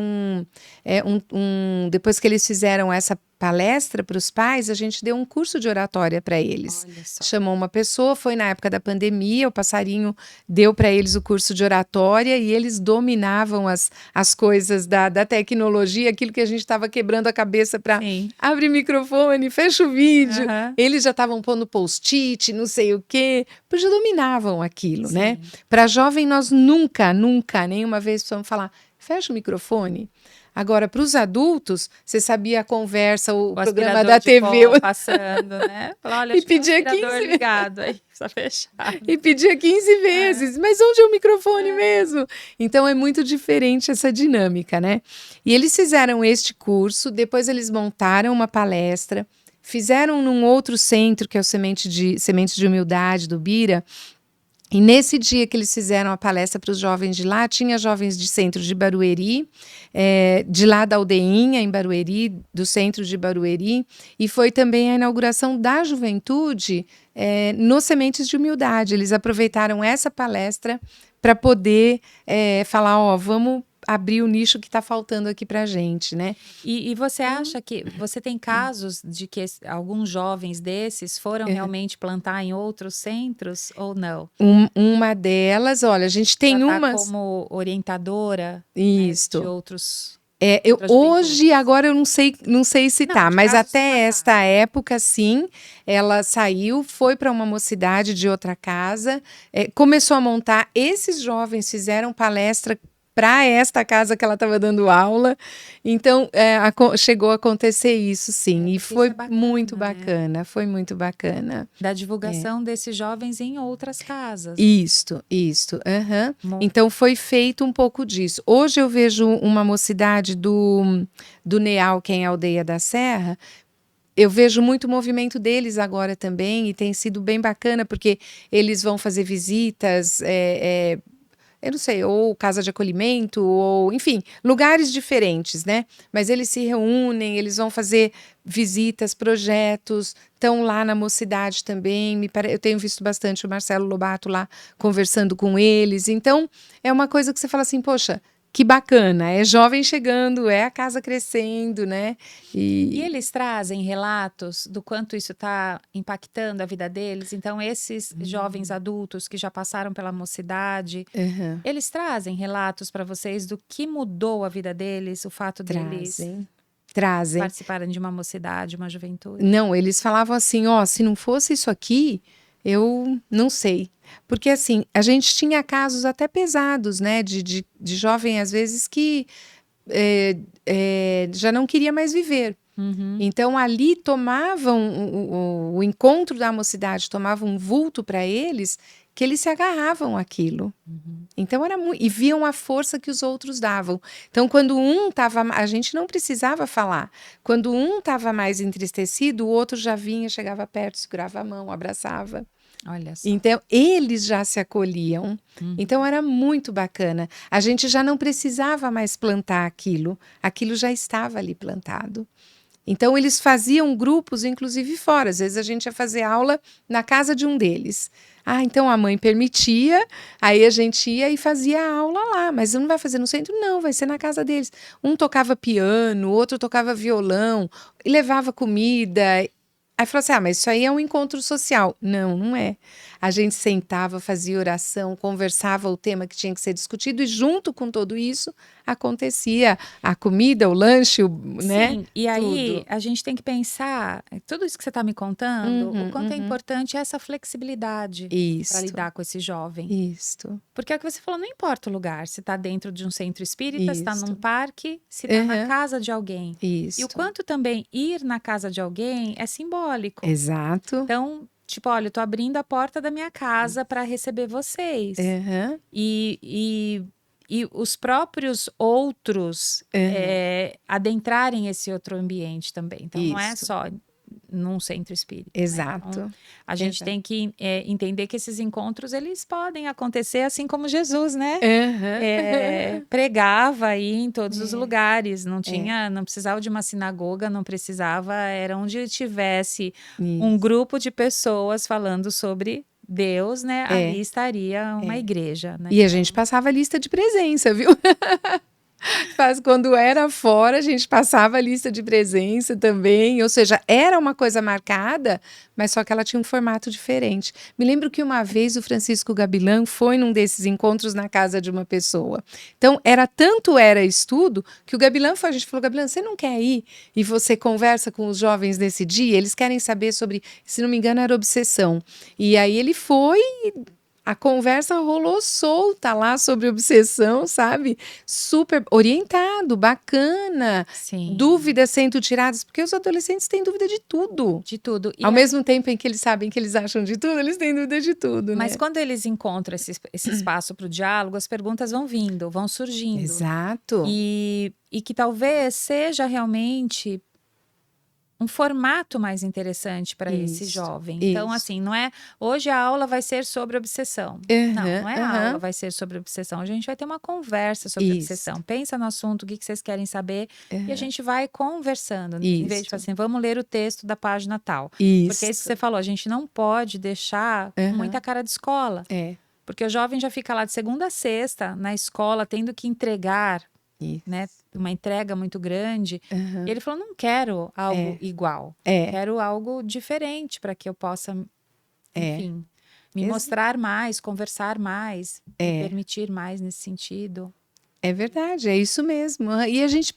depois que eles fizeram essa palestra para os pais, a gente deu um curso de oratória para eles. Chamou uma pessoa, foi na época da pandemia, o Passarinho deu para eles o curso de oratória e eles dominavam as coisas da tecnologia, aquilo que a gente estava quebrando a cabeça para abrir microfone, fecha o vídeo. Eles já estavam pondo post-it, não sei o quê, porque já dominavam aquilo, né? Para jovem, nós nunca, nenhuma vez precisamos falar, fecha o microfone. Agora, para os adultos, você sabia a conversa, o programa da TV. Passando, né? Fala, olha, e pedia 15 ligado aí, só fechado. E pedia 15 vezes. Mas onde é o microfone mesmo? Então, é muito diferente essa dinâmica, né? E eles fizeram este curso, depois eles montaram uma palestra, fizeram num outro centro, que é o Sementes de Humildade, do Bira. E nesse dia que eles fizeram a palestra para os jovens de lá, tinha jovens de centro de Barueri, de lá da Aldeinha, em Barueri, do centro de Barueri, e foi também a inauguração da juventude no Sementes de Humildade. Eles aproveitaram essa palestra para poder falar, ó, vamos abrir o nicho que está faltando aqui para a gente, né? E você acha que você tem casos de que alguns jovens desses foram realmente plantar em outros centros ou não? Uma delas, olha, a gente tem Já tá umas... como orientadora, né, de Isso. outros. Hoje, agora eu não sei se Não, tá, de mas casos até que esta passaram. época, sim, ela saiu, foi para uma mocidade de outra casa, começou a montar. Esses jovens fizeram palestra para esta casa que ela estava dando aula, então chegou a acontecer isso, sim, e Porque isso é foi muito bacana, né? bacana, foi muito bacana. Da divulgação desses jovens em outras casas. Isto, aham. Então foi feito um pouco disso. Hoje eu vejo uma mocidade do Neal, que é em Aldeia da Serra. Eu vejo muito movimento deles agora também, e tem sido bem bacana, porque eles vão fazer visitas, eu não sei, ou casa de acolhimento, ou, enfim, lugares diferentes, né? Mas eles se reúnem, eles vão fazer visitas, projetos, estão lá na mocidade também. Eu tenho visto bastante o Marcelo Lobato lá conversando com eles. Então, é uma coisa que você fala assim, poxa, que bacana, é jovem chegando, é a casa crescendo, né? E eles trazem relatos do quanto isso está impactando a vida deles. Então, esses jovens adultos que já passaram pela mocidade, eles trazem relatos para vocês do que mudou a vida deles, o fato deles Trazem. participarem de uma mocidade, uma juventude? Não, eles falavam assim, ó, se não fosse isso aqui, eu não sei. Porque, assim, a gente tinha casos até pesados, né, de jovem, às vezes, que já não queria mais viver. Então, ali tomavam, o encontro da mocidade tomava um vulto para eles, que eles se agarravam àquilo. Então, era muito... E viam a força que os outros davam. Então, quando um estava... A gente não precisava falar. Quando um estava mais entristecido, o outro já vinha, chegava perto, segurava a mão, abraçava. Olha só. Então, eles já se acolhiam. Então, era muito bacana. A gente já não precisava mais plantar aquilo. Aquilo já estava ali plantado. Então, eles faziam grupos, inclusive fora. Às vezes, a gente ia fazer aula na casa de um deles. Ah, então a mãe permitia, aí a gente ia e fazia a aula lá. Mas não vai fazer no centro? Não, vai ser na casa deles. Um tocava piano, outro tocava violão, e levava comida. Aí falou assim, mas isso aí é um encontro social. Não, não é. A gente sentava, fazia oração, conversava o tema que tinha que ser discutido e junto com tudo isso acontecia a comida, o lanche, né? Sim, e aí Tudo. a gente tem que pensar, tudo isso que você está me contando, o quanto é importante essa flexibilidade para lidar com esse jovem. Isto. Porque é o que você falou, não importa o lugar, se está dentro de um centro espírita, se está num Isto. parque, se está na casa de alguém. E o quanto também ir na casa de alguém é simbólico. Exato. Então, tipo, olha, eu tô abrindo a porta da minha casa para receber vocês. E os próprios outros adentrarem esse outro ambiente também. Então, não é só num centro espírita. Exato. Né? Então, a gente tem que entender que esses encontros, eles podem acontecer assim como Jesus, né? Pregava aí em todos os lugares. Não precisava de uma sinagoga, não precisava, era onde tivesse um grupo de pessoas falando sobre Deus, né? Ali estaria uma igreja, né? E a gente passava a lista de presença, viu? Quando era fora, a gente passava a lista de presença também, ou seja, era uma coisa marcada, mas só que ela tinha um formato diferente. Me lembro que uma vez o Francisco Gabilan foi num desses encontros na casa de uma pessoa. Então, era estudo, que o Gabilan foi, a gente falou, Gabilan, você não quer ir? E você conversa com os jovens nesse dia, eles querem saber sobre, se não me engano, era obsessão. E aí ele foi... A conversa rolou solta lá sobre obsessão, sabe? Super orientado, bacana. Sim. Dúvidas sendo tiradas, porque os adolescentes têm dúvida de tudo. De tudo. Ao mesmo tempo em que eles sabem que eles acham de tudo, eles têm dúvida de tudo, Mas né? quando eles encontram esse espaço para o diálogo, as perguntas vão vindo, vão surgindo. Exato. E que talvez seja realmente um formato mais interessante para esse jovem. Então, assim, não é... Hoje a aula vai ser sobre obsessão. Não é a aula vai ser sobre obsessão. A gente vai ter uma conversa sobre obsessão. Pensa no assunto, o que vocês querem saber. E a gente vai conversando. Em vez de falar assim, vamos ler o texto da página tal. Porque é isso que você falou, a gente não pode deixar muita cara de escola. Porque o jovem já fica lá de segunda a sexta na escola, tendo que entregar, Isso. né? Uma entrega muito grande. Aham. E ele falou: não quero algo igual, É, quero algo diferente para que eu possa, é, enfim, me ex- mostrar mais, conversar mais, me é, permitir mais nesse sentido. é verdade, é isso mesmo. E a gente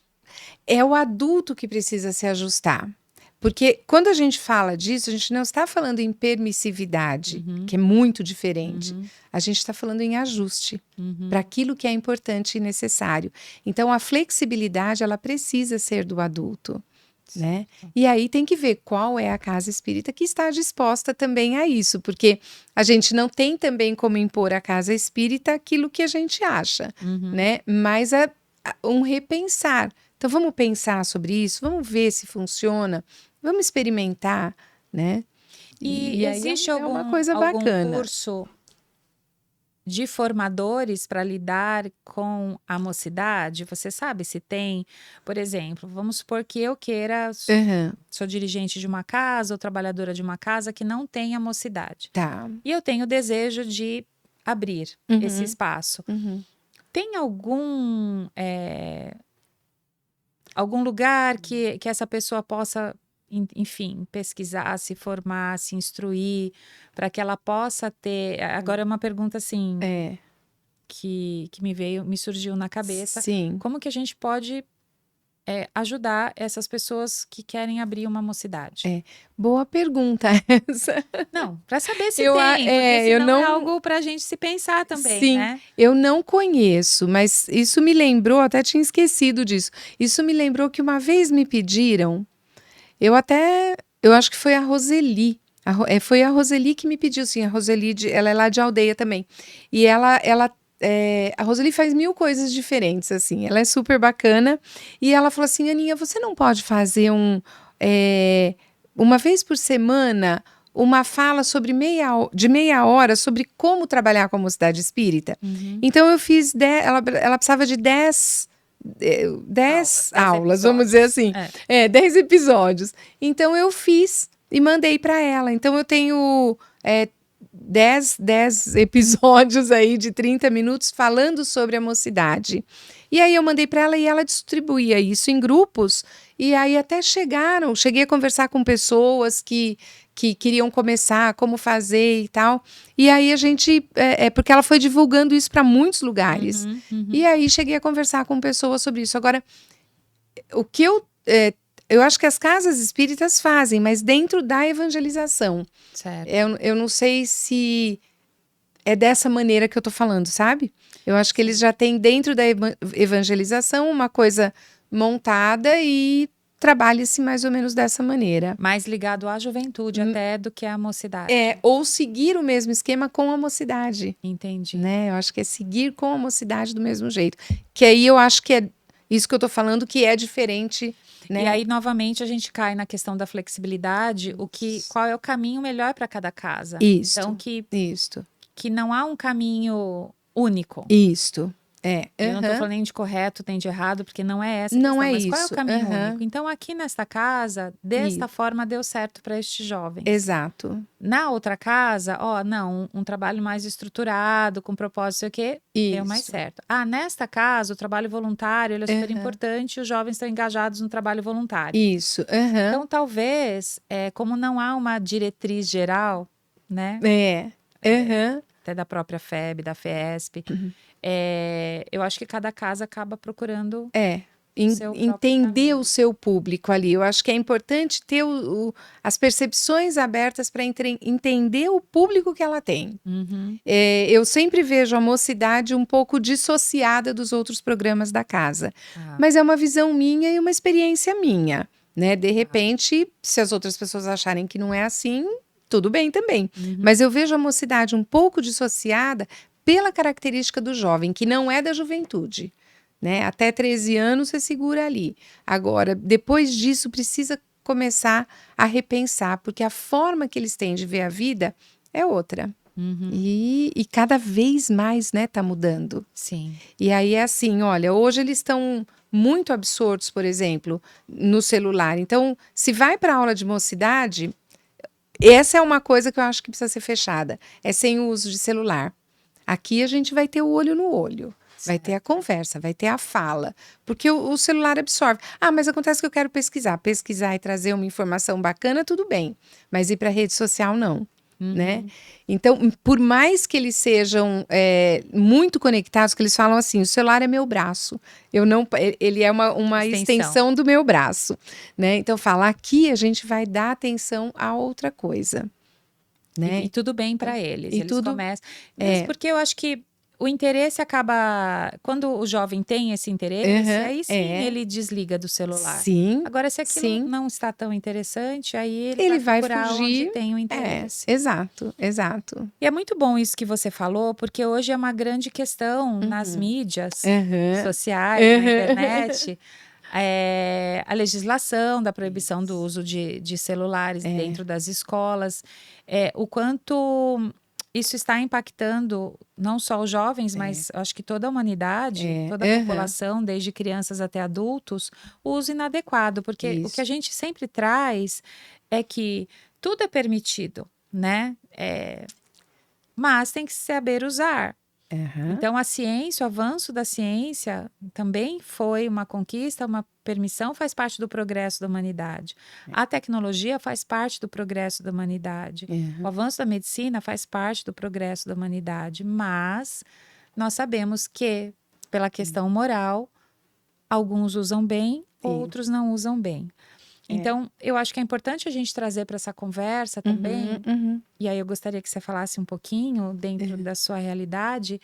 é o adulto que precisa se ajustar. Porque quando a gente fala disso, a gente não está falando em permissividade, Uhum, que é muito diferente. uhum, A gente está falando em ajuste para uhum. aquilo que é importante e necessário. Então, a flexibilidade, ela precisa ser do adulto, né? Certo. E aí tem que ver qual é a casa espírita que está disposta também a isso, porque a gente não tem também como impor à casa espírita aquilo que a gente acha, Uhum. né? Mas um repensar. Então vamos pensar sobre isso, vamos ver se funciona, vamos experimentar, né? E E aí existe é uma coisa algum bacana. curso de formadores para lidar com a mocidade? Você sabe se tem, por exemplo, vamos supor que eu queira, Aham, sou dirigente de uma casa ou trabalhadora de uma casa que não tem a mocidade. tá. E eu tenho o desejo de abrir esse Uhum, espaço. uhum. Tem algum lugar que essa pessoa possa, enfim, pesquisar, se formar, se instruir, para que ela possa ter. Agora é uma pergunta assim É, que me surgiu na cabeça. sim. Como que a gente pode ajudar essas pessoas que querem abrir uma mocidade? É. Boa pergunta essa. Não, para saber se tem, porque Eu senão é não. algo para a gente se pensar também, Sim, né? eu não conheço, mas isso me lembrou, até tinha esquecido disso. Isso me lembrou que uma vez me pediram, eu acho que foi a Roseli. Foi a Roseli que me pediu, sim. A Roseli, ela é lá de aldeia também. E a Roseli faz mil coisas diferentes, assim. Ela é super bacana. E ela falou assim, Aninha, você não pode fazer uma vez por semana uma fala sobre de meia hora sobre como trabalhar com a mocidade espírita? Uhum. Então eu fiz, ela precisava de 10 Dez aulas, vamos dizer episódios. assim. 10 episódios. Então eu fiz e mandei para ela. Então eu tenho 10 episódios aí de 30 minutos falando sobre a mocidade. E aí eu mandei para ela e ela distribuía isso em grupos. E aí até cheguei a conversar com pessoas que queriam começar, como fazer e tal. E aí a gente, porque ela foi divulgando isso para muitos lugares. Uhum, uhum. E aí cheguei a conversar com pessoas sobre isso. Agora, o que eu acho que as casas espíritas fazem, mas dentro da evangelização. Certo. Eu não sei se é dessa maneira que eu tô falando, sabe? Eu acho que eles já têm dentro da evangelização uma coisa montada e trabalha-se mais ou menos dessa maneira. Mais ligado à juventude até do que à mocidade. Ou seguir o mesmo esquema com a mocidade, Entendi. né? Eu acho que é seguir com a mocidade do mesmo jeito. Que aí eu acho que é isso que eu tô falando que é diferente, né? E aí, novamente, a gente cai na questão da flexibilidade, qual é o caminho melhor para cada casa. Isto, Então, isto, que não há um caminho único. isto. Eu não estou Aham. falando nem de correto, nem de errado, porque não é essa a Não questão. é Mas qual é o isso. caminho Aham. único? Então, aqui nesta casa, desta Isso. forma deu certo para estes jovens. Exato. Na outra casa, não, um trabalho mais estruturado, com propósito, sei o quê, deu mais Isso. certo. Nesta casa, o trabalho voluntário, ele é super Aham. importante, e os jovens estão engajados no trabalho voluntário. Isso. Aham. Então, talvez, como não há uma diretriz geral, né, Aham. até da própria FEB, da FESP, eu acho que cada casa acaba procurando seu próprio Entender caminho. o seu público ali. Eu acho que é importante ter as percepções abertas para entender o público que ela tem. Uhum. Eu sempre vejo a mocidade um pouco dissociada dos outros programas da casa. Ah, Mas é uma visão minha e uma experiência minha, né? De repente, se as outras pessoas acharem que não é assim, tudo bem também. uhum. Mas eu vejo a mocidade um pouco dissociada pela característica do jovem, que não é da juventude, né? Até 13 anos você segura ali. Agora, depois disso, precisa começar a repensar, porque a forma que eles têm de ver a vida é outra. Uhum. E cada vez mais, né, tá mudando. Sim. E aí é assim, olha, hoje eles estão muito absortos, por exemplo, no celular. Então, se vai para aula de mocidade, essa é uma coisa que eu acho que precisa ser fechada. É sem o uso de celular. Aqui a gente vai ter o olho no olho. Vai ter a conversa, vai ter a fala. Porque o celular absorve. Ah, mas acontece que eu quero pesquisar. Pesquisar e trazer uma informação bacana, tudo bem. Mas ir para a rede social, não. Né? Então, por mais que eles sejam muito conectados, que eles falam assim, o celular é meu braço. Ele é uma extensão do meu braço. Né? Então, fala, aqui a gente vai dar atenção a outra coisa. Né? E tudo bem para eles. E eles tudo, começam. Mas porque eu acho que o interesse acaba. Quando o jovem tem esse interesse, aí sim ele desliga do celular. Sim. Agora, se aquilo não está tão interessante, aí ele vai vai procurar fugir. onde tem o interesse. Exato. E é muito bom isso que você falou, porque hoje é uma grande questão nas mídias sociais, na internet. A legislação da proibição do uso de celulares dentro das escolas. O quanto isso está impactando não só os jovens, mas acho que toda a humanidade, toda a população, desde crianças até adultos, o uso inadequado. Porque o que a gente sempre traz é que tudo é permitido, né? Mas tem que saber usar. Então, a ciência, o avanço da ciência também foi uma conquista, uma permissão, faz parte do progresso da humanidade. A tecnologia faz parte do progresso da humanidade. O avanço da medicina faz parte do progresso da humanidade. Mas nós sabemos que, pela questão moral, alguns usam bem, outros não usam bem. Então, eu acho que é importante a gente trazer para essa conversa também, e aí eu gostaria que você falasse um pouquinho, dentro da sua realidade,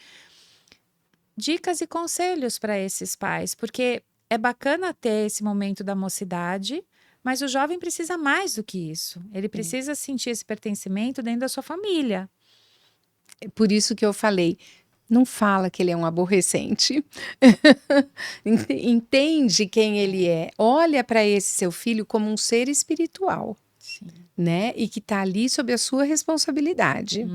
dicas e conselhos para esses pais, porque é bacana ter esse momento da mocidade, mas o jovem precisa mais do que isso. Ele precisa sentir esse pertencimento dentro da sua família. É por isso que eu falei, não fala que ele é um aborrecente. Entende quem ele é. Olha para esse seu filho como um ser espiritual. Sim. Né? E que está ali sob a sua responsabilidade.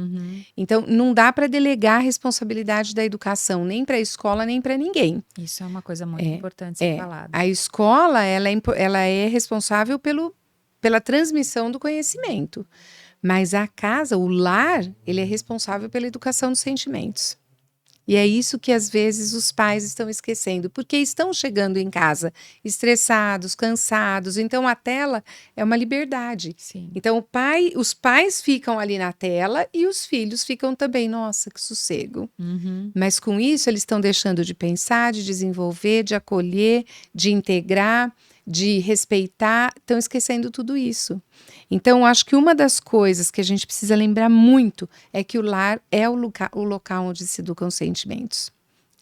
Então, não dá para delegar a responsabilidade da educação, nem para a escola, nem para ninguém. Isso é uma coisa muito importante ser falada. A escola, ela é responsável pela transmissão do conhecimento. Mas a casa, o lar, ele é responsável pela educação dos sentimentos. E é isso que às vezes os pais estão esquecendo, porque estão chegando em casa estressados, cansados. Então a tela é uma liberdade. Sim. Então os pais ficam ali na tela e os filhos ficam também, nossa, que sossego. Mas com isso eles estão deixando de pensar, de desenvolver, de acolher, de integrar, de respeitar, estão esquecendo tudo isso. Então, acho que uma das coisas que a gente precisa lembrar muito é que o lar é o local onde se educam os sentimentos.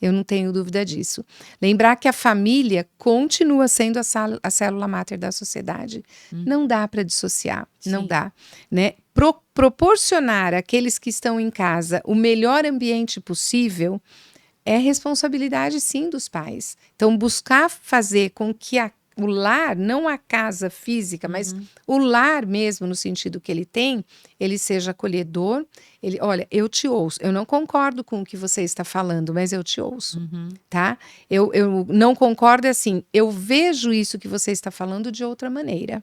Eu não tenho dúvida disso. Lembrar que a família continua sendo a célula máter da sociedade. Não dá para dissociar, não dá. Né? Proporcionar àqueles que estão em casa o melhor ambiente possível é responsabilidade, sim, dos pais. Então, buscar fazer com que o lar, não a casa física, mas o lar mesmo, no sentido que ele seja acolhedor. Olha, eu te ouço, eu não concordo com o que você está falando, mas eu te ouço, tá? Eu não concordo assim, eu vejo isso que você está falando de outra maneira.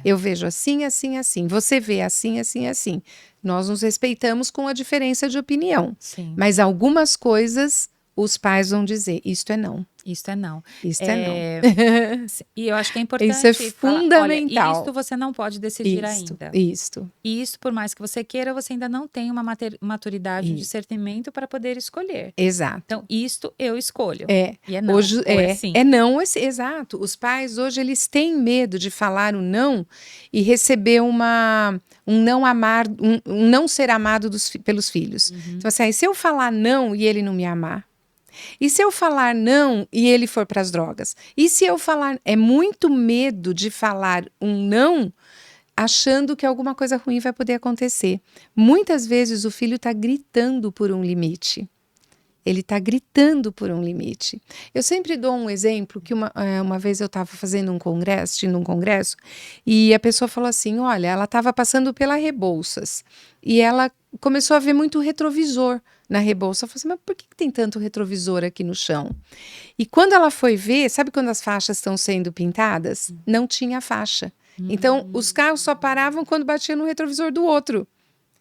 Eu vejo assim, assim, assim. Você vê assim, assim, assim. Nós nos respeitamos com a diferença de opinião. Sim. Mas algumas coisas os pais vão dizer, isto é não. Isto é não. Isto é não. E eu acho que é importante Isso é falar, fundamental. olha, isto você não pode decidir ainda. Isto. E isso, por mais que você queira, você ainda não tem uma maturidade, um discernimento para poder escolher. Exato. Então, isto eu escolho. E é não. Hoje sim. É não, exato. Os pais hoje eles têm medo de falar o não e receber um não ser amado pelos filhos. Então, assim, se eu falar não e ele não me amar? E se eu falar não e ele for para as drogas? E se eu falar... É muito medo de falar um não achando que alguma coisa ruim vai poder acontecer. Muitas vezes o filho está gritando por um limite. Ele está gritando por um limite. Eu sempre dou um exemplo que uma vez eu estava fazendo assistindo um congresso, e a pessoa falou assim, olha, ela estava passando pela Rebouças e ela começou a ver muito retrovisor na Rebouça. Eu falei assim, mas por que tem tanto retrovisor aqui no chão? E quando ela foi ver, sabe quando as faixas estão sendo pintadas? Não tinha faixa. Então, os carros só paravam quando batia no retrovisor do outro.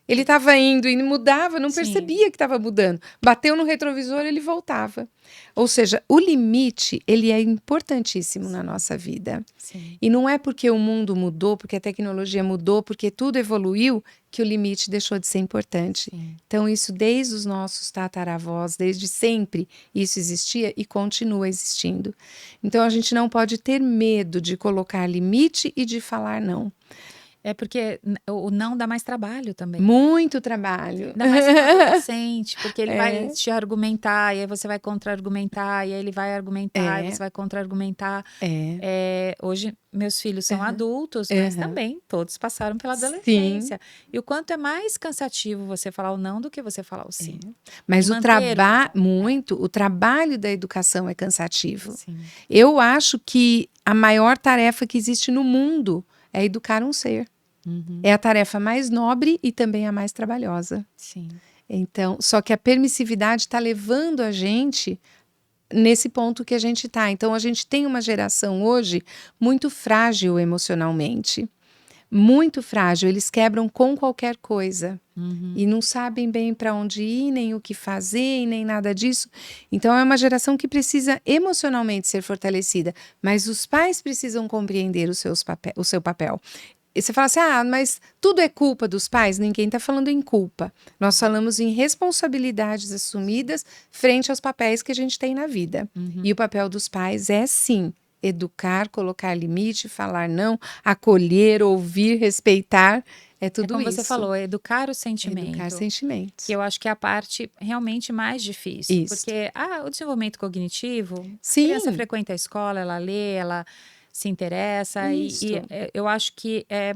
Ele estava indo e mudava, não Sim. percebia que estava mudando. Bateu no retrovisor, ele voltava. Ou seja, o limite, ele é importantíssimo na nossa vida. Sim. E não é porque o mundo mudou, porque a tecnologia mudou, porque tudo evoluiu, que o limite deixou de ser importante. Sim. Então, isso desde os nossos tataravós, desde sempre, isso existia e continua existindo. Então, a gente não pode ter medo de colocar limite e de falar não. É porque o não dá mais trabalho também. Muito trabalho. Ainda mais com adolescente, porque ele vai É. te argumentar, e aí você vai contra-argumentar, e aí ele vai argumentar, e É. você vai contra-argumentar. É. Hoje, meus filhos são Aham. adultos, mas Aham. também todos passaram pela Sim. adolescência. E o quanto é mais cansativo você falar o não do que você falar o sim. Mas E o manter o trabalho da educação é cansativo. Sim. Eu acho que a maior tarefa que existe no mundo é educar um ser. Uhum. É a tarefa mais nobre e também a mais trabalhosa. Sim. Então, só que a permissividade está levando a gente nesse ponto que a gente está. Então, a gente tem uma geração hoje muito frágil emocionalmente. Muito frágil. Eles quebram com qualquer coisa. Uhum. E não sabem bem para onde ir, nem o que fazer, e nem nada disso. Então, é uma geração que precisa emocionalmente ser fortalecida. Mas os pais precisam compreender o seu papel. E você fala assim, mas tudo é culpa dos pais? Ninguém está falando em culpa. Nós falamos em responsabilidades assumidas frente aos papéis que a gente tem na vida. Uhum. E o papel dos pais é, sim, educar, colocar limite, falar não, acolher, ouvir, respeitar. É tudo como isso. você falou, é educar o sentimento. Educar sentimentos. Que eu acho que é a parte realmente mais difícil. Isso. Porque o desenvolvimento cognitivo, Sim. a criança frequenta a escola, ela lê, ela se interessa. E eu acho que é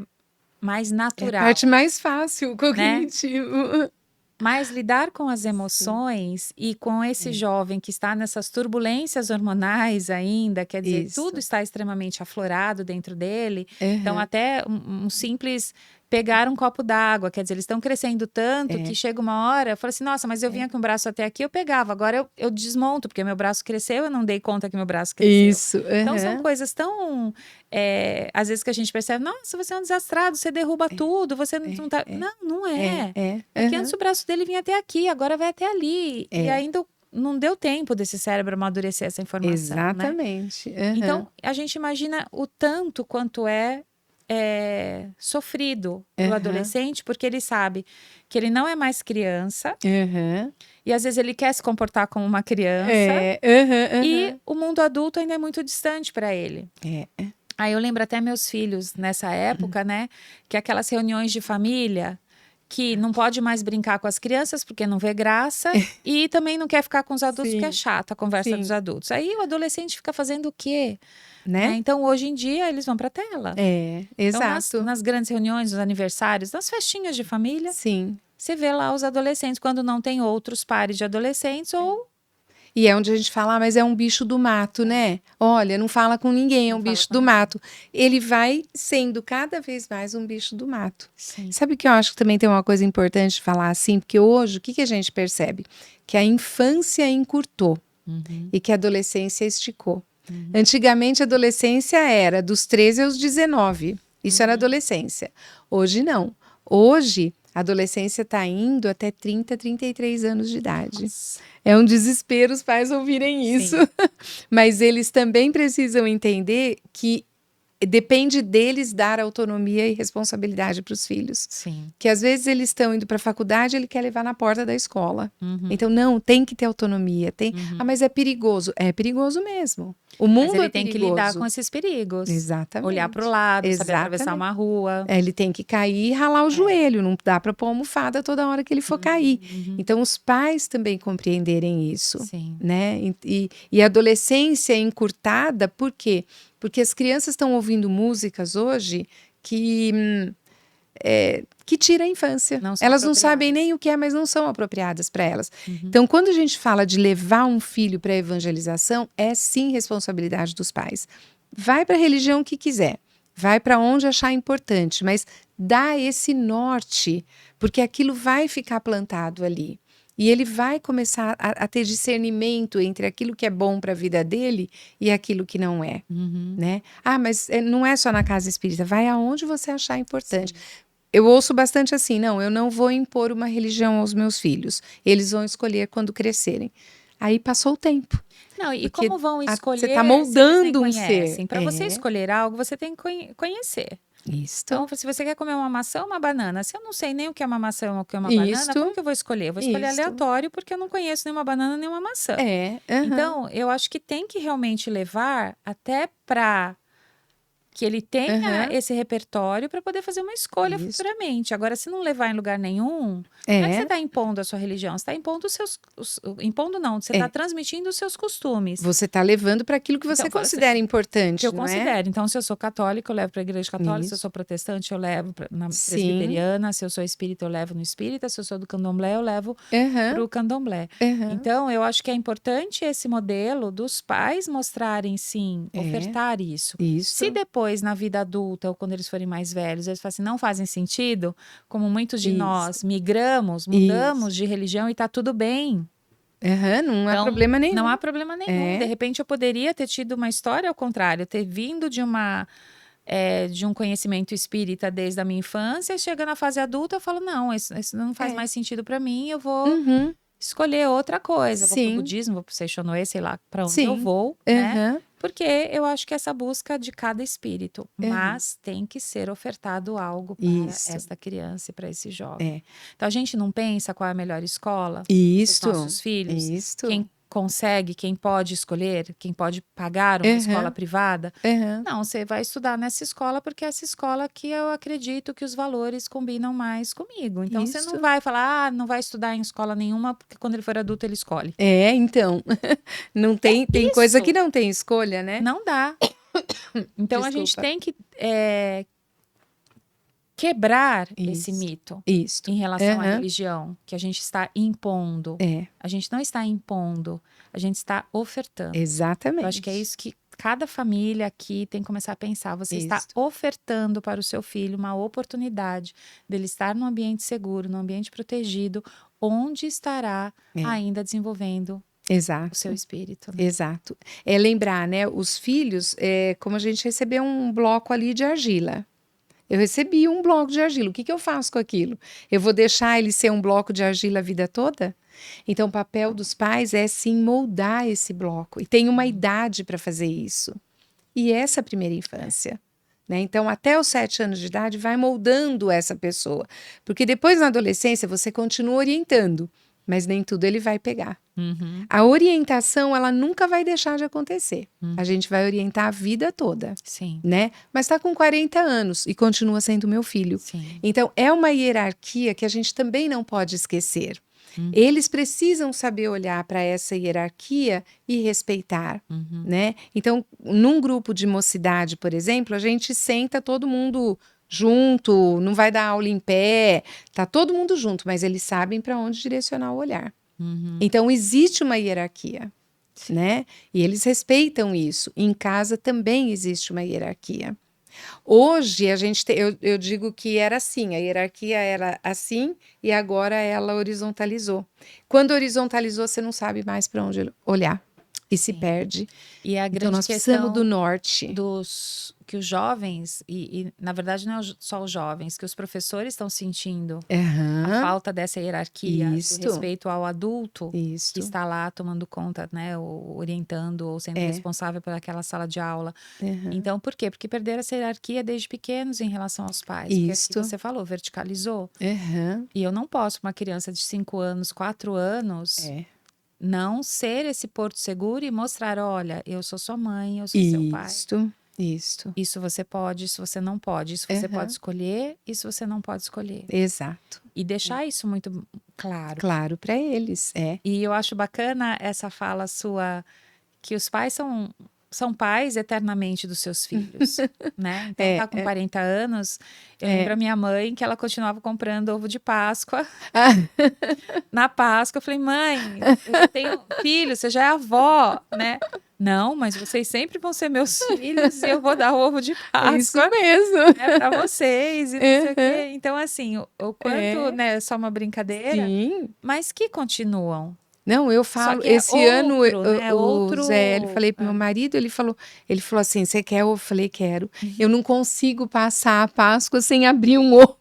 mais natural. É a parte mais fácil, o cognitivo. Mas lidar com as emoções e com esse jovem que está nessas turbulências hormonais ainda, quer dizer, tudo está extremamente aflorado dentro dele. Então, até um simples pegar um copo d'água, quer dizer, eles estão crescendo tanto que chega uma hora, eu falo assim, nossa, mas eu vinha com o braço até aqui, eu pegava, agora eu desmonto, porque meu braço cresceu, eu não dei conta que meu braço cresceu. Isso. Então, são coisas tão, às vezes que a gente percebe, nossa, você é um desastrado, você derruba tudo, você não tá... Não, não é. Porque antes o braço dele vinha até aqui, agora vai até ali. E ainda não deu tempo desse cérebro amadurecer essa informação. Exatamente. Né? Então, a gente imagina o tanto quanto é sofrido o adolescente, porque ele sabe que ele não é mais criança e às vezes ele quer se comportar como uma criança e o mundo adulto ainda é muito distante para ele. Aí eu lembro até meus filhos nessa época, né, que aquelas reuniões de família que não pode mais brincar com as crianças porque não vê graça e também não quer ficar com os adultos porque é chata a conversa dos adultos. Aí o adolescente fica fazendo o quê? Né? Então, hoje em dia, eles vão para a tela. Exato. Então, nas grandes reuniões, nos aniversários, nas festinhas de família, você vê lá os adolescentes, quando não tem outros pares de adolescentes ou... E é onde a gente fala, mas é um bicho do mato, né? Olha, não fala com ninguém, é um bicho do mato. Ele vai sendo cada vez mais um bicho do mato. Sim. Sabe que eu acho que também tem uma coisa importante de falar assim? Porque hoje, o que a gente percebe? Que a infância encurtou e que a adolescência esticou. Antigamente, a adolescência era dos 13 aos 19. Isso era adolescência. Hoje, não. Hoje, a adolescência está indo até 30, 33 anos de idade. Nossa. É um desespero os pais ouvirem isso. Mas eles também precisam entender que depende deles dar autonomia e responsabilidade para os filhos. Sim. Que às vezes eles estão indo para a faculdade, ele quer levar na porta da escola. Então, não, tem que ter autonomia. Mas é perigoso. É perigoso mesmo. O mundo mas ele é tem perigoso. que lidar com esses perigos. Exatamente. Olhar para o lado, saber atravessar uma rua. Ele tem que cair e ralar o joelho. Não dá para pôr almofada toda hora que ele for cair. Então, os pais também compreenderem isso. Sim. Né? E a adolescência é encurtada, por quê? Porque as crianças estão ouvindo músicas hoje que tira a infância. Elas não sabem nem o que é, mas não são apropriadas para elas. Então, quando a gente fala de levar um filho para a evangelização, é sim responsabilidade dos pais. Vai para a religião que quiser, vai para onde achar importante, mas dá esse norte, porque aquilo vai ficar plantado ali. E ele vai começar a ter discernimento entre aquilo que é bom para a vida dele e aquilo que não é. Né? Mas não é só na casa espírita, vai aonde você achar importante. Sim. eu ouço bastante assim, não, eu não vou impor uma religião aos meus filhos. Eles vão escolher quando crescerem. Aí passou o tempo. Não, e Porque como vão você está escolher se eles nem moldando um ser. conhecem? Para você escolher algo, você tem que conhecer. Isto, Então, se você quer comer uma maçã ou uma banana, se eu não sei nem o que é uma maçã ou o que é uma banana, isto, como que eu vou escolher? Eu vou escolher isto. aleatório porque eu não conheço nenhuma banana nem uma maçã. Aham, Então, eu acho que tem que realmente levar até para que ele tenha aham, esse repertório para poder fazer uma escolha isso. futuramente. Agora, se não levar em lugar nenhum, não é que você está impondo a sua religião, você está impondo os seus. Impondo não, você está transmitindo os seus costumes. Você está levando para aquilo que você Então, fala assim, considera que importante, eu não é? considero. Então, se eu sou católica, eu levo para a igreja católica. Se eu Isso. sou protestante, eu levo na Sim. presbiteriana. Se eu sou espírita, eu levo no espírita. Se eu sou do candomblé, eu levo Aham, para o candomblé. aham. Então, eu acho que é importante esse modelo dos pais mostrarem, sim, ofertar isso. Isso. Se depois, na vida adulta, ou quando eles forem mais velhos, eles falam assim, não fazem sentido, como muitos de Isso. nós migramos, mudamos de religião e está tudo bem. Aham, não há Então, problema nenhum. não há problema nenhum. De repente, eu poderia ter tido uma história ao contrário, ter vindo de um conhecimento espírita desde a minha infância, e chega na fase adulta, eu falo, não, isso não faz mais sentido para mim, eu vou Uhum, escolher outra coisa. Eu vou pro sim, budismo, vou pro Seishonoe, sei lá para onde eu sim. vou, né? Aham, Porque eu acho que essa busca de cada espírito, mas tem que ser ofertado algo para Isso. esta criança e para esse jovem. É. Então a gente não pensa qual é a melhor escola para os Isto. nossos filhos, Isto. quem consegue, quem pode escolher, quem pode pagar uma escola privada. Aham. Não, você vai estudar nessa escola porque é essa escola que eu acredito que os valores combinam mais comigo. Então você não Isso. vai falar, não vai estudar em escola nenhuma, porque quando ele for adulto ele escolhe. É, então. Não tem coisa isso. que não tem escolha, né? Não dá. Então a gente Desculpa. tem que quebrar esse Isso. mito Isto. em relação à Aham. religião que a gente está impondo. É, A gente não está impondo, a gente está ofertando. exatamente. Eu acho que é isso que cada família aqui tem que começar a pensar. Você está Isto. ofertando para o seu filho uma oportunidade dele estar num ambiente seguro, num ambiente protegido, onde estará ainda desenvolvendo Exato. o seu espírito. Né? Exato. É lembrar, né? Os filhos, como a gente recebeu um bloco ali de argila. Eu recebi um bloco de argila. O que que eu faço com aquilo? Eu vou deixar ele ser um bloco de argila a vida toda? Então, o papel dos pais é sim moldar esse bloco. E tem uma idade para fazer isso. E essa é a primeira infância. Né? Então, até os 7 anos de idade, vai moldando essa pessoa. Porque depois, na adolescência, você continua orientando, mas nem tudo ele vai pegar. Uhum. A orientação, ela nunca vai deixar de acontecer. A gente vai orientar a vida toda, Sim, né? Mas está com 40 anos e continua sendo meu filho. sim. Então, é uma hierarquia que a gente também não pode esquecer. Eles precisam saber olhar para essa hierarquia e respeitar, né? Então, num grupo de mocidade, por exemplo, a gente senta todo mundo junto, não vai dar aula em pé, tá todo mundo junto, mas eles sabem para onde direcionar o olhar. Então, existe uma hierarquia, né? E eles respeitam isso. Em casa também existe uma hierarquia. Hoje, eu digo que era assim, a hierarquia era assim e agora ela horizontalizou. Quando horizontalizou, você não sabe mais para onde olhar e se perde. E a Então, grande nós precisamos do questão norte. que os jovens, e na verdade não é só os jovens, que os professores estão sentindo a Aham, falta dessa hierarquia, Isto. do respeito ao adulto que isso. está lá tomando conta, né, ou orientando, ou sendo responsável por aquela sala de aula. Aham. Então, por quê? Porque perderam essa hierarquia desde pequenos em relação aos pais. Porque é o Isto. que você falou, verticalizou. Aham. E eu não posso, uma criança de 5 anos, 4 anos, não ser esse porto seguro e mostrar, olha, eu sou sua mãe, eu sou seu pai. Isto. Isso você pode, isso você não pode. Isso você pode escolher, isso você não pode escolher. Exato. E deixar isso muito claro. Claro para eles, E eu acho bacana essa fala sua, que os pais são pais eternamente dos seus filhos, né? Então, tá com 40 anos, eu lembro a minha mãe que ela continuava comprando ovo de Páscoa. Na Páscoa, eu falei, mãe, eu tenho filho, você já é avó, né? Não, mas vocês sempre vão ser meus filhos e eu vou dar ovo de Páscoa. Isso mesmo. Né, para vocês e não sei o quê. Então, assim, o quanto, né, é só uma brincadeira, Sim. mas que continuam. Não, eu Só falo, que é esse ano, outro, né? o Zé, ele falei pro É. meu marido, ele falou assim, você quer? Eu falei, quero. Eu Uhum. não consigo passar a Páscoa sem abrir um ovo.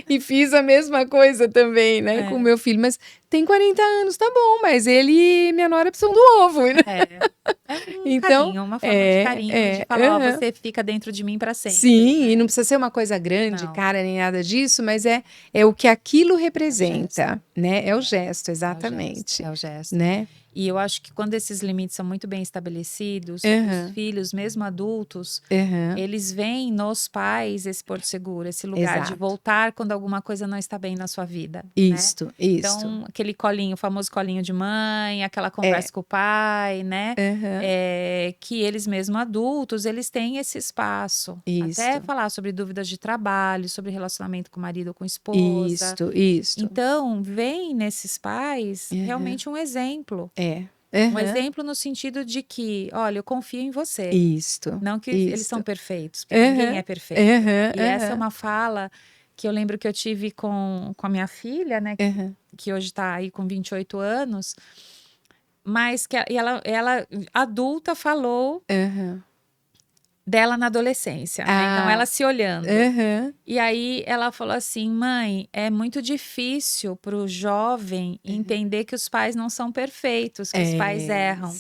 E fiz a mesma coisa também, né, com o É. meu filho. Mas tem 40 anos, tá bom, mas ele e minha nora precisam do ovo, né? É. É um Então, carinho, uma forma de carinho, de falar, ó, aham. você fica dentro de mim para sempre, Sim, e não né? precisa ser uma coisa grande, Não, cara, nem nada disso, mas é o que aquilo é o gesto. representa, né? É o gesto, É o gesto, exatamente, é o gesto. né? E eu acho que quando esses limites são muito bem estabelecidos, os Aham, filhos, mesmo adultos, aham, eles veem nos pais esse porto seguro, esse lugar de exato. voltar quando alguma coisa não está bem na sua vida, né? Isto. Então, aquele colinho, o famoso colinho de mãe, aquela É, conversa com o pai, né? aham, Que eles mesmo adultos, eles têm esse espaço. Até isto, falar sobre dúvidas de trabalho, sobre relacionamento com o marido ou com a esposa. isto. Então, vem nesses pais Aham, realmente um exemplo. é, Um aham, exemplo no sentido de que, olha, eu confio em você. isto, Não que eles são isto. perfeitos, porque ninguém Aham, é perfeito. aham, E essa é aham, uma fala que eu lembro que eu tive com a minha filha, né, aham, que hoje está aí com 28 anos, mas que ela adulta falou aham. dela na adolescência, né? Então Ah, ela se olhando. aham, E aí ela falou assim: mãe, é muito difícil para o jovem aham. entender que os pais não são perfeitos, que os pais É, erram.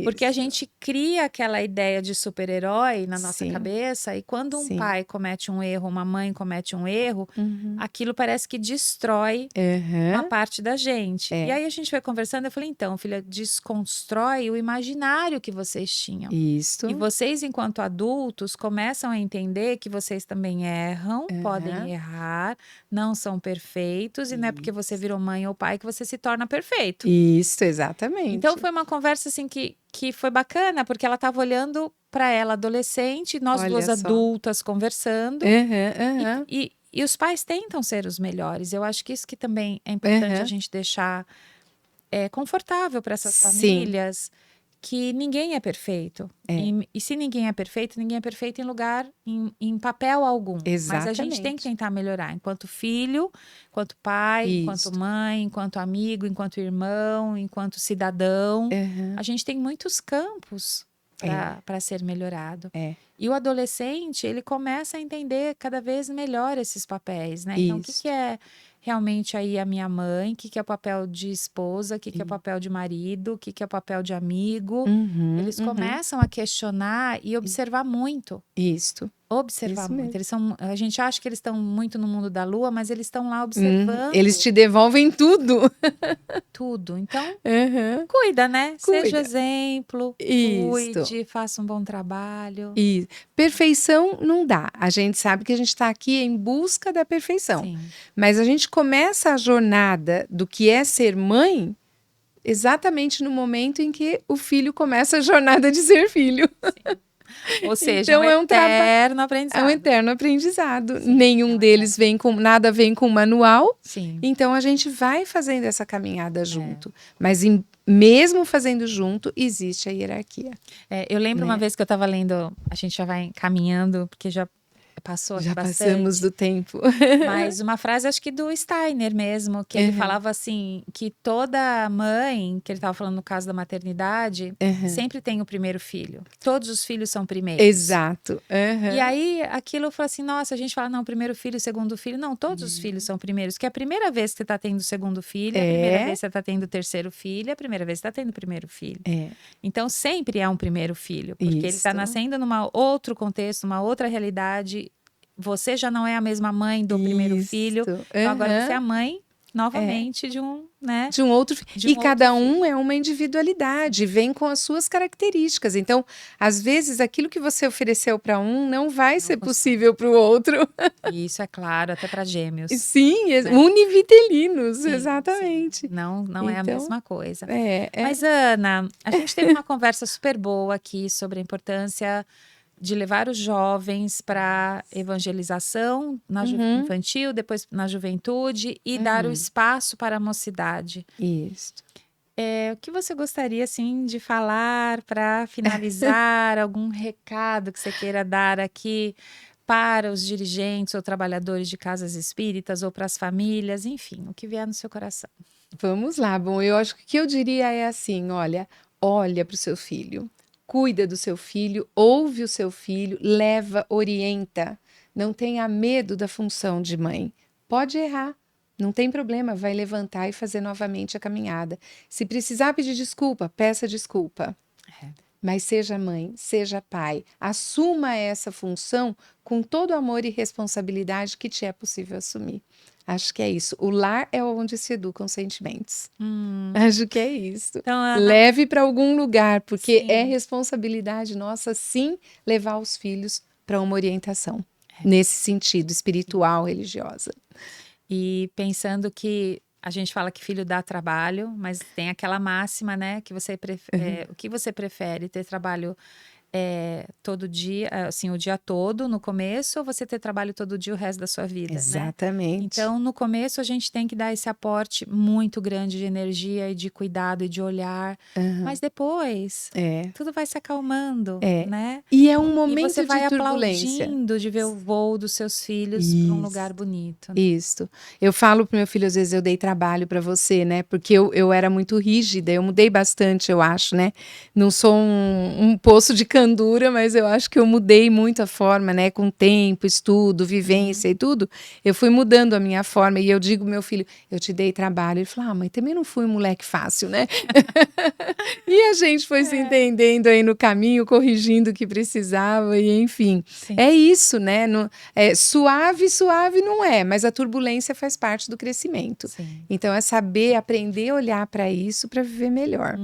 Porque a isto. gente cria aquela ideia de super-herói na nossa Sim, cabeça, e quando um sim. pai comete um erro, uma mãe comete um erro, Uhum. aquilo parece que destrói uma Aham, parte da gente. E é, aí a gente foi conversando, eu falei, então, filha, desconstrói o imaginário que vocês tinham. E isto. vocês, enquanto adultos, começam a entender que vocês também erram, podem Aham, errar, não são perfeitos, e não é porque você isso. virou mãe ou pai que você se torna perfeito. Isso, Então exatamente. foi uma conversa assim que foi bacana, porque ela estava olhando para ela adolescente, nós duas Olha só. adultas conversando, Aham, aham, e os pais tentam ser os melhores. Eu acho que isso que também é importante a aham. gente deixar confortável para essas Sim, famílias, que ninguém é perfeito. é, E se ninguém é perfeito em lugar, em papel algum. Mas a gente tem que exatamente. tentar melhorar enquanto filho, enquanto pai, enquanto Isto. mãe, enquanto amigo, enquanto irmão, enquanto cidadão. A Aham, gente tem muitos campos é, para ser melhorado. é, E o adolescente, ele começa a entender cada vez melhor esses papéis, né? Então, o que isto. é realmente aí a minha mãe? O que é o papel de esposa? O que é o I papel de marido? O que é o papel de amigo? Uhum, Eles uhum. começam a questionar e I observar muito. isto. Observar Isso muito. mesmo. Eles são, a gente acha que eles estão muito no mundo da lua, mas eles estão lá Eles observando te devolvem tudo. tudo. Então, Aham. cuida, né? Seja Cuida. exemplo, Isto. cuide, faça um bom trabalho. E perfeição não dá. A gente sabe que a gente está aqui em busca da perfeição. Sim. Mas a gente começa a jornada do que é ser mãe exatamente no momento em que o filho começa a jornada de ser filho. Sim. Ou seja, Então eterno é um aprendizado. eterno aprendizado. Sim, é Nenhum um deles eterno vem com aprendizado. nada vem com manual. Sim, Então a gente vai fazendo essa caminhada é. junto. Mas mesmo fazendo junto, existe a hierarquia, Eu lembro uma né? vez que eu estava lendo, a gente já vai caminhando, porque já passou aqui Já passamos bastante. do tempo. Mas uma frase, acho que do Steiner mesmo, que ele Aham, falava assim, que toda mãe, que ele estava falando no caso da maternidade, aham. sempre tem o primeiro filho. Todos os filhos são primeiros. Exato. E Aham. aí, aquilo falou assim, nossa, a gente fala, não, primeiro filho, segundo filho. Não, todos os filhos são primeiros, que é a primeira vez que você está tendo o segundo filho, é a primeira vez É, que você está tendo o terceiro filho, é a primeira vez que você está tendo o primeiro filho. é. Então, sempre é um primeiro filho, porque ele está Isso. nascendo num outro contexto, numa outra realidade. Você já não é a mesma mãe do primeiro filho, Isso. então agora você é a Aham. mãe É. novamente de um, né, De um outro. de E um outro cada um filho. é uma individualidade, vem com as suas características. Então, às vezes, aquilo que você ofereceu para um não vai Não ser funciona. possível para o outro. E isso é claro, até para gêmeos, Sim, né? univitelinos, Sim, sim. exatamente. Não é a Então, mesma coisa. é. Mas, Ana, a gente teve uma conversa super boa aqui sobre a importância de levar os jovens para evangelização na Uhum, infantil, depois na juventude e dar o uhum. espaço para a mocidade. Isso. O que você gostaria assim de falar para finalizar? Algum recado que você queira dar aqui para os dirigentes ou trabalhadores de casas espíritas ou para as famílias, enfim, o que vier no seu coração. Vamos lá. Bom, eu acho que o que eu diria é assim: olha para o seu filho, cuida do seu filho, ouve o seu filho, leva, orienta. Não tenha medo da função de mãe. Pode errar, não tem problema, vai levantar e fazer novamente a caminhada. Se precisar pedir desculpa, peça desculpa. É. Mas seja mãe, seja pai, assuma essa função com todo o amor e responsabilidade que te é possível assumir. Acho que é isso. O lar é onde se educam sentimentos. Acho que é isso. Então, Ana, Leve para algum lugar, porque é sim. responsabilidade nossa, sim, levar os filhos para uma orientação nesse sentido espiritual, religiosa. E pensando que a gente fala que filho dá trabalho, mas tem aquela máxima, né? Que você o que você prefere, ter trabalho todo dia, assim, o dia todo no começo, ou você ter trabalho todo dia o resto da sua vida, né? Exatamente. Então, no começo, a gente tem que dar esse aporte muito grande de energia e de cuidado e de olhar, mas depois É, tudo vai se acalmando, é. né? E é um E você momento de vai turbulência. aplaudindo de ver o voo dos seus filhos para um Isso. lugar bonito. Isso. Eu falo pro meu filho, às vezes eu dei trabalho para você, né? Porque eu era muito rígida, eu mudei bastante, eu acho, né? Não sou um poço de candura, mas eu acho que eu mudei muito a forma, né? Com tempo, estudo, vivência e tudo, eu fui mudando a minha forma. E eu digo, meu filho, eu te dei trabalho. Ele falou, mãe, também não fui um moleque fácil, né? E a gente foi se entendendo aí no caminho, corrigindo o que precisava, e enfim. Sim. É isso, né? Suave, suave não é, mas a turbulência faz parte do crescimento. Sim. Então é saber, aprender a olhar para isso para viver melhor.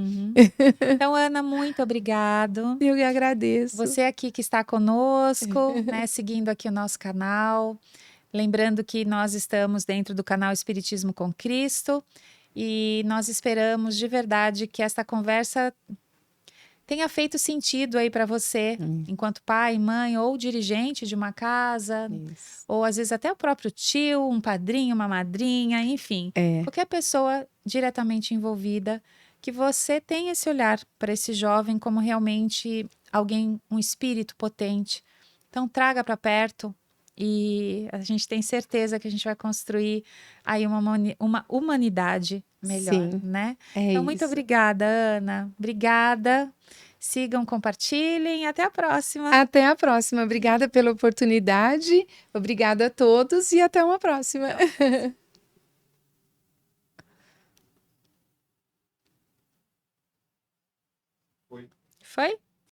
Então, Ana, muito obrigado. Eu que agradeço. Você aqui que está conosco, né, seguindo aqui o nosso canal. Lembrando que nós estamos dentro do canal Espiritismo com Cristo e nós esperamos de verdade que esta conversa tenha feito sentido aí para você, enquanto pai, mãe ou dirigente de uma casa, Isso. ou às vezes até o próprio tio, um padrinho, uma madrinha, enfim, qualquer pessoa diretamente envolvida, que você tenha esse olhar para esse jovem como realmente alguém, um espírito potente. Então traga para perto e a gente tem certeza que a gente vai construir aí uma humanidade melhor, Sim, né? é Então, muito isso. obrigada, Ana. Obrigada. Sigam, compartilhem. Até a próxima. Até a próxima. Obrigada pela oportunidade. Obrigada a todos e até uma próxima. Foi?